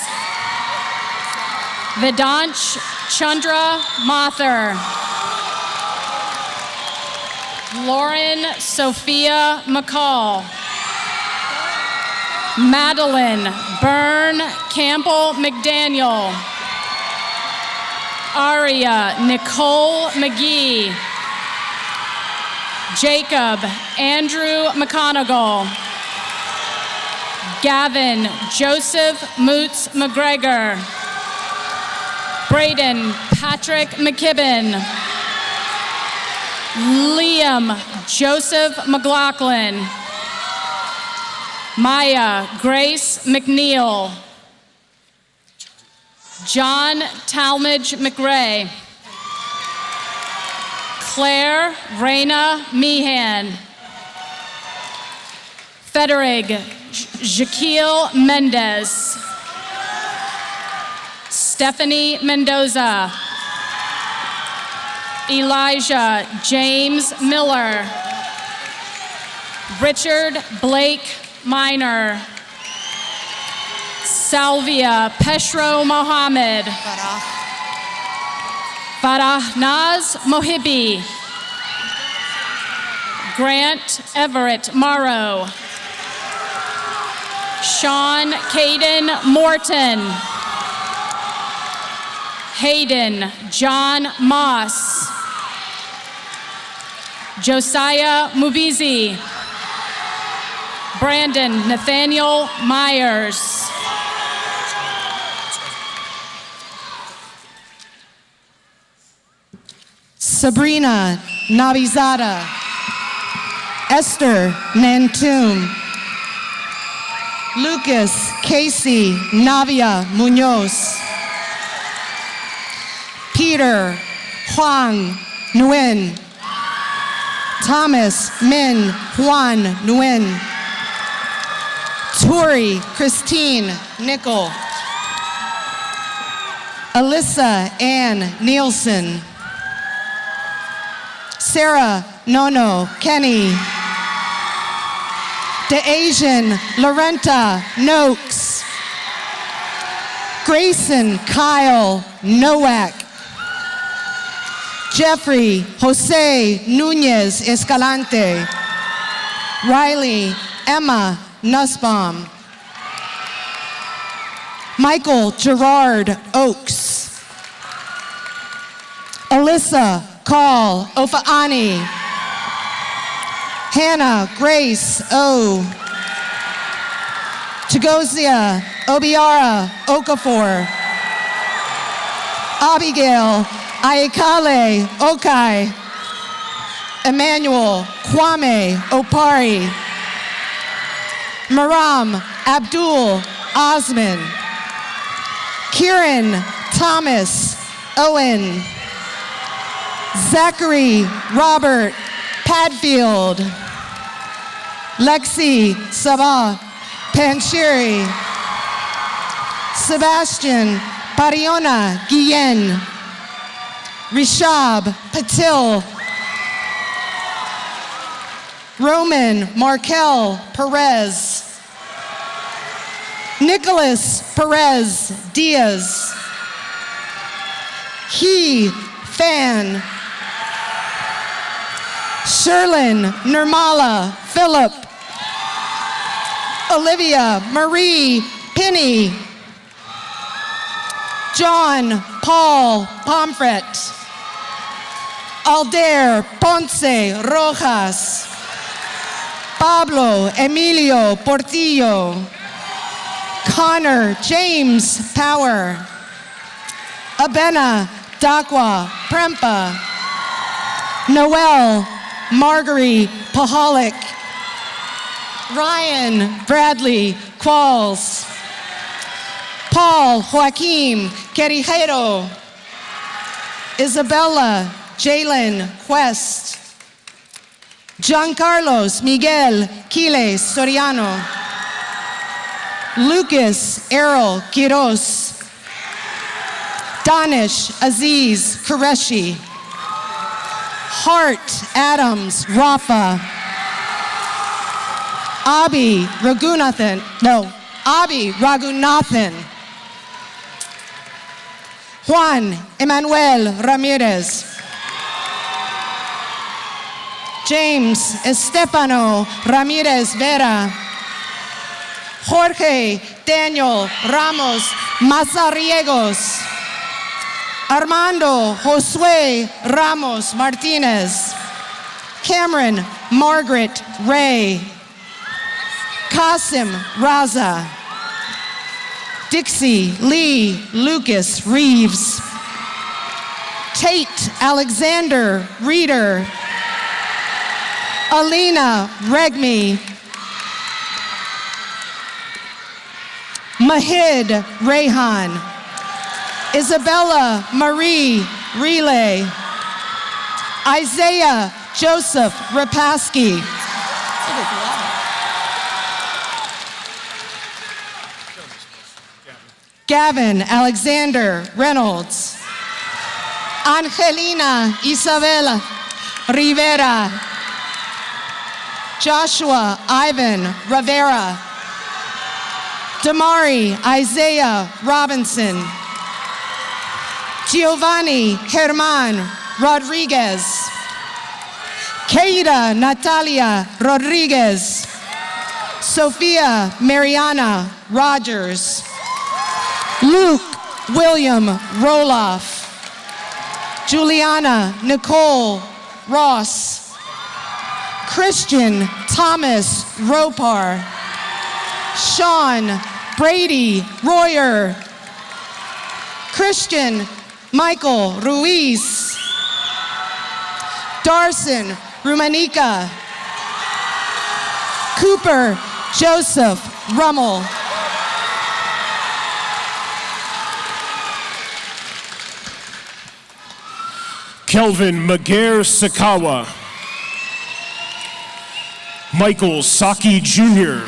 Vedansh Chandra Mathur. Lauren Sophia McCall. Madeline Byrne Campbell McDaniel. Aria Nicole McGee. Jacob Andrew McConaughey. Gavin Joseph Moots McGregor. Braden Patrick McKibben. Liam Joseph McLaughlin. Maya Grace McNeil. John Talmadge McRae. Claire Reyna Meehan. Federig Jaquil Mendez. Stephanie Mendoza. Elijah James Miller. Richard Blake Minor. Salvia Peshro Mohammed. Farah Naz Mohibi. Grant Everett Morrow. Sean Caden Morton. Hayden John Moss. Josiah Mubizi. Brandon Nathaniel Myers. Sabrina Nabizada. Esther Nantum. Lucas Casey Navia Munoz. Peter Huang Nguyen. Thomas Min Juan Nguyen. Tori Christine Nickel. Alyssa Ann Nielsen. Sarah Nono Kenny. DeAsian Lorenta Noakes. Grayson Kyle Nowak. Jeffrey Jose Nunez Escalante. Riley Emma Nussbaum. Michael Gerard Oakes. Alyssa Call Ofaani. Hannah Grace O. Chagozia Obiara Okafor. Abigail Aikale Okai. Emmanuel Kwame Opari. Maram Abdul Osman. Kieran Thomas Owen. Zachary Robert Padfield. Lexi Sabah Panshiri. Sebastian Pariona Guillen. Rishab Patil. Roman Markel Perez. Nicholas Perez Diaz. He Fan. Sherlyn Nirmala Phillip. Olivia Marie Penny. John Paul Pomfret. Aldair Ponce Rojas. Pablo Emilio Portillo. Connor James Power. Abena Dakwa Prempa. Noel Marguerite Pahalik. Ryan Bradley Qualls. Paul Joaquim Querijero. Isabella Jalen Quest. Giancarlos Miguel Quiles Soriano. Lucas Errol Quiros. Danish Aziz Qureshi. Hart Adams Rafa. Abi Raghunathan. Juan Emmanuel Ramirez. James Estefano Ramirez Vera. Jorge Daniel Ramos Mazariegos. Armando Josue Ramos Martinez. Cameron Margaret Ray. Qasim Raza. Dixie Lee Lucas Reeves. Tate Alexander Reeder. Alina Regmi. Mahid Rayhan. Isabella Marie Relay. Isaiah Joseph Rapaski. Gavin Alexander Reynolds. Angelina Isabel Rivera. Joshua Ivan Rivera. Damari Isaiah Robinson. Giovanni German Rodriguez. Keita Natalia Rodriguez. Sophia Mariana Rogers. Luke William Roloff. Juliana Nicole Ross. Christian Thomas Ropar. Sean Brady Royer. Christian Michael Ruiz. Darson Rumanica. Cooper Joseph Rummel. Kelvin Maguire Sakawa. Michael Saki Jr.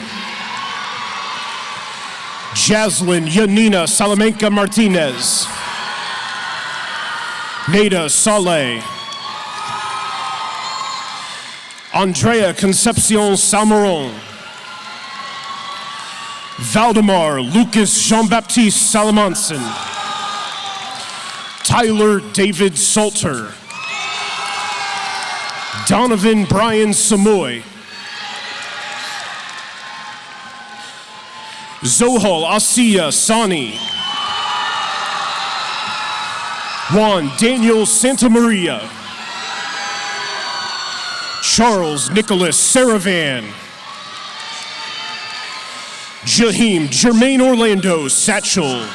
Jaslyn Yanina Salamanca Martinez. Nada Saleh. Andrea Concepcion Salmeron. Valdemar Lucas Jean-Baptiste Salamanson. Tyler David Salter. Donovan Brian Samoy. Zohal Asiya Sani. Juan Daniel Santamaria. Charles Nicholas Saravan. Jaheim Jermaine Orlando Satchel.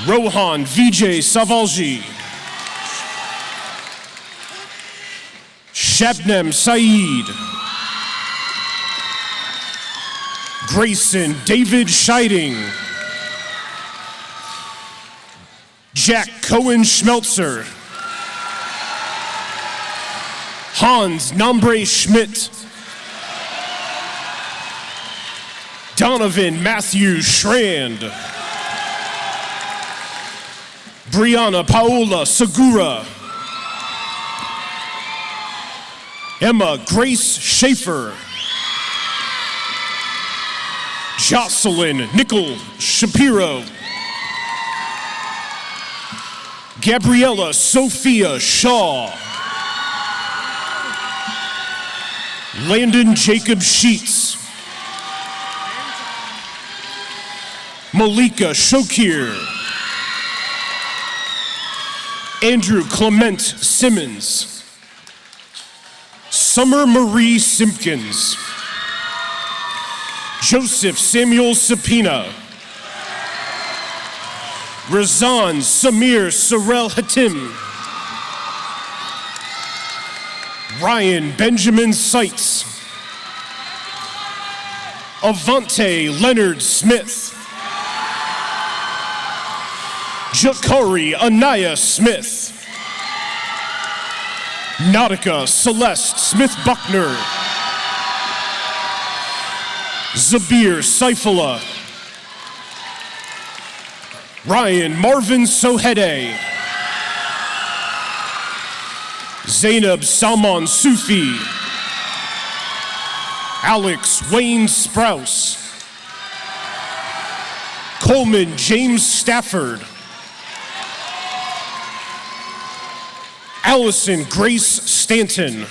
Rohan Vijay Savalji. Shabnam Saeed. Grayson David Scheiding. Jack Cohen Schmeltzer. Hans Nambre Schmidt. Donovan Matthew Schrand. Brianna Paola Segura. Emma Grace Schaefer. Jocelyn Nicole Shapiro. Gabriella Sophia Shaw. Landon Jacob Sheets. Malika Shokir. Andrew Clement Simmons. Summer Marie Simpkins. Joseph Samuel Sapina. Razan Samir Sorel Hatim. Ryan Benjamin Seitz. Avante Leonard Smith. Jakari Anaya Smith. Nautica Celeste Smith Buckner. Zabir Saifullah. Ryan Marvin Sohede. Zainab Salman Sufi. Alex Wayne Sprouse. Coleman James Stafford. Allison Grace Stanton.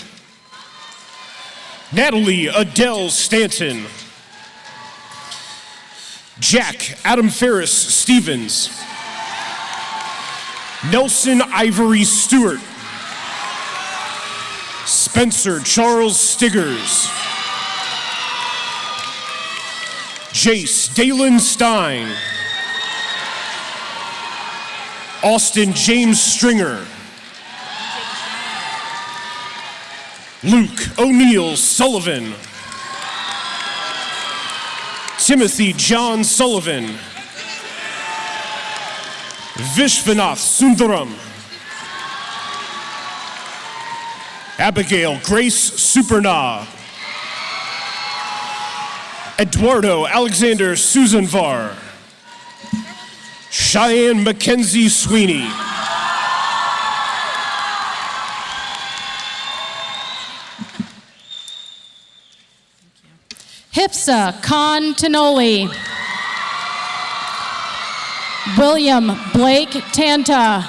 Natalie Adele Stanton. Jack Adam Ferris Stevens. Nelson Ivory Stewart. Spencer Charles Stiggers. Jace Dalen Stein. Austin James Stringer. Luke O'Neill Sullivan. Timothy John Sullivan. Vishwanath Sundaram. Abigail Grace Superna. Eduardo Alexander Susanvar. Cheyenne Mackenzie Sweeney. Hipsa Khan Tenoli. William Blake Tanta.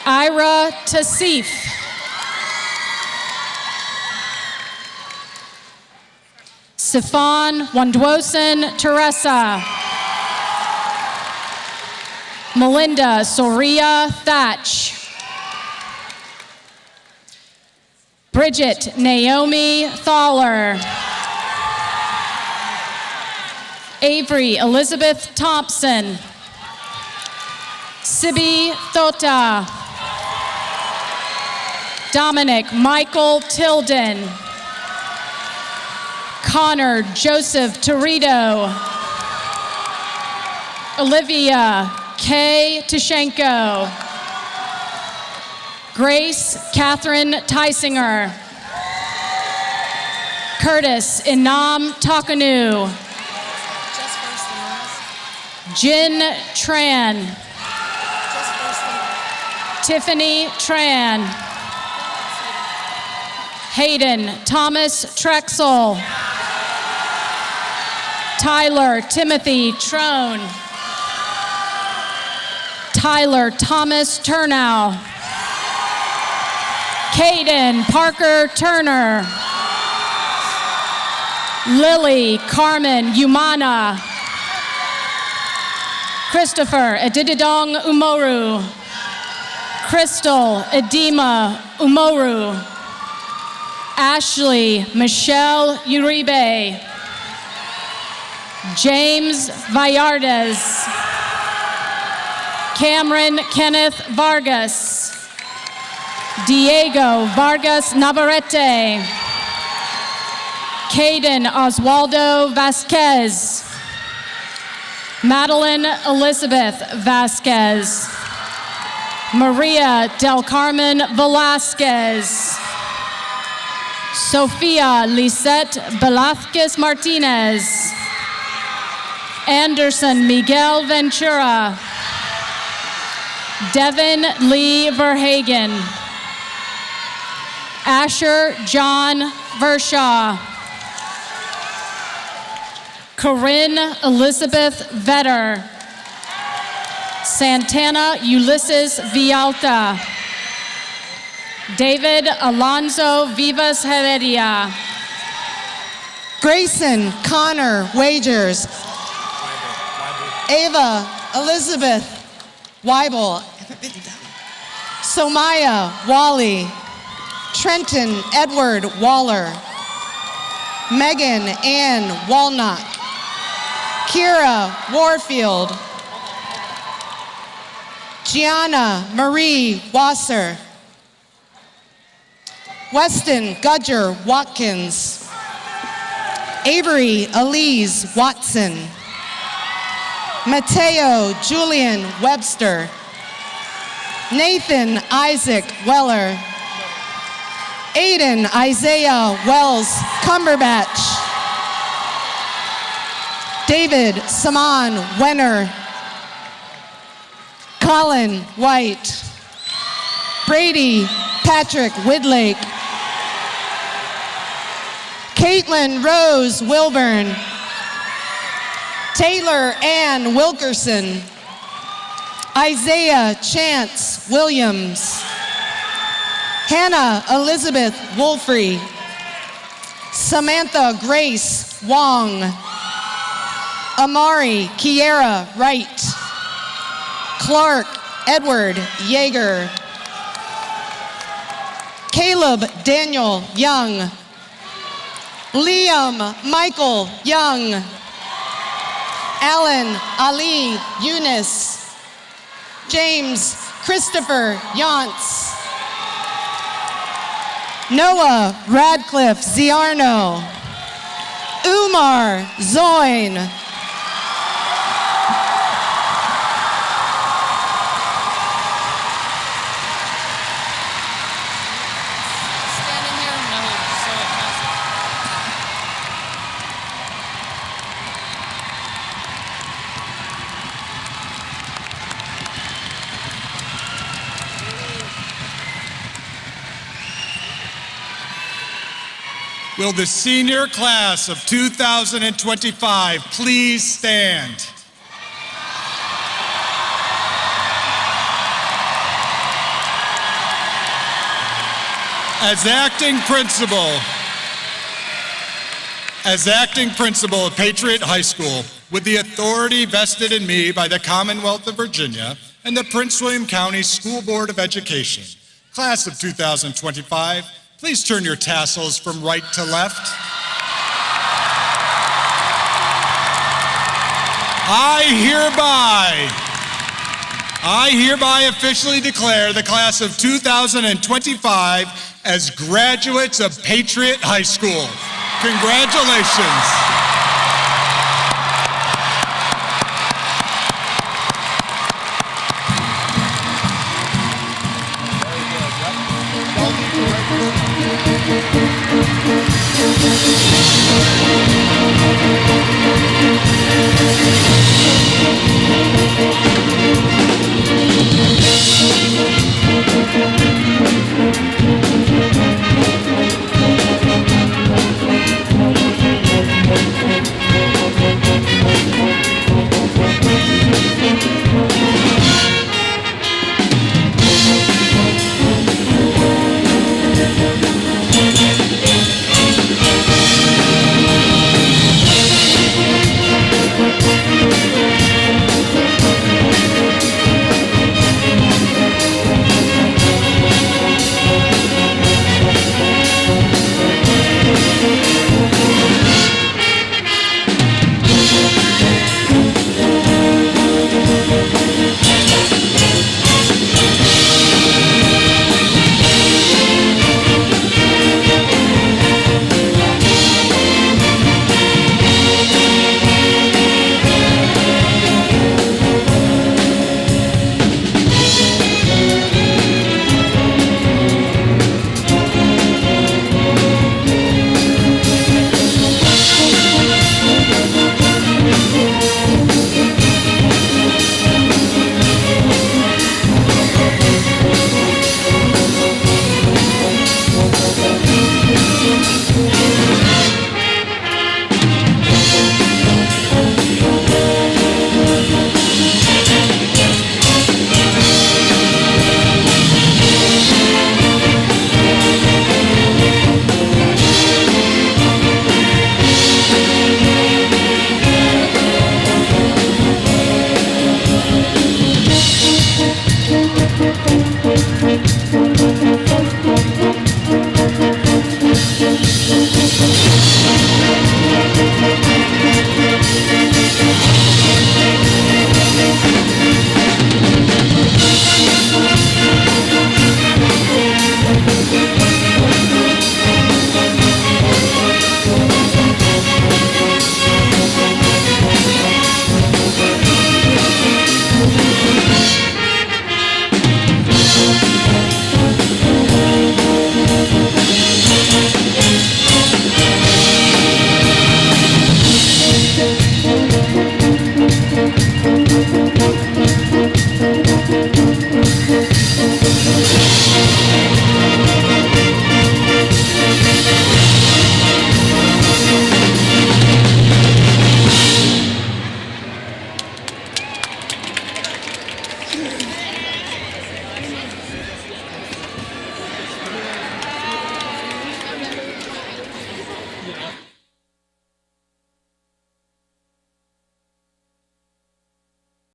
Ira Tassif. Sifan Wandwosen Teresa. Melinda Soria Thatch. Bridget Naomi Thaler. Avery Elizabeth Thompson. Sibi Thota. Dominic Michael Tilden. Connor Joseph Torito. Olivia Kay Tishenko. Grace Catherine Tysinger. Curtis Inam Takanu. Jin Tran. Tiffany Tran. Hayden Thomas Trexel. Tyler Timothy Trone. Tyler Thomas Turnow. Caden Parker Turner. Lily Carmen Umana. Christopher Edididong Umoru. Crystal Edema Umoru. Ashley Michelle Uribe. James Vallardes. Cameron Kenneth Vargas. Diego Vargas Navarrete. Caden Oswaldo Vasquez. Madeline Elizabeth Vasquez. Maria Del Carmen Velasquez. Sofia Lisette Velázquez Martinez. Anderson Miguel Ventura. Devin Lee Verhagen. Asher John Vershaw. Corinne Elizabeth Vetter. Santana Ulysses Vialta. David Alonso Vivas Heredia. Grayson Connor Wagers. Ava Elizabeth Weibel. Somaya Wally. Trenton Edward Waller. Megan Ann Walnock. Kira Warfield. Gianna Marie Wasser. Weston Gudger Watkins. Avery Elise Watson. Mateo Julian Webster. Nathan Isaac Weller. Aiden Isaiah Wells Cumberbatch. David Saman Wenner. Colin White. Brady Patrick Widlake. Caitlin Rose Wilburn. Taylor Ann Wilkerson. Isaiah Chance Williams. Hannah Elizabeth Wolfrey. Samantha Grace Wong. Amari Kiera Wright. Clark Edward Yeager. Caleb Daniel Young. Liam Michael Young. Alan Ali Eunice. James Christopher Yantz. Noah Radcliffe Ziarno. Umar Zoin. Will the senior class of 2025 please stand? As acting principal of Patriot High School, with the authority vested in me by the Commonwealth of Virginia and the Prince William County School Board of Education, class of 2025, please turn your tassels from right to left. I hereby officially declare the class of 2025 as graduates of Patriot High School. Congratulations.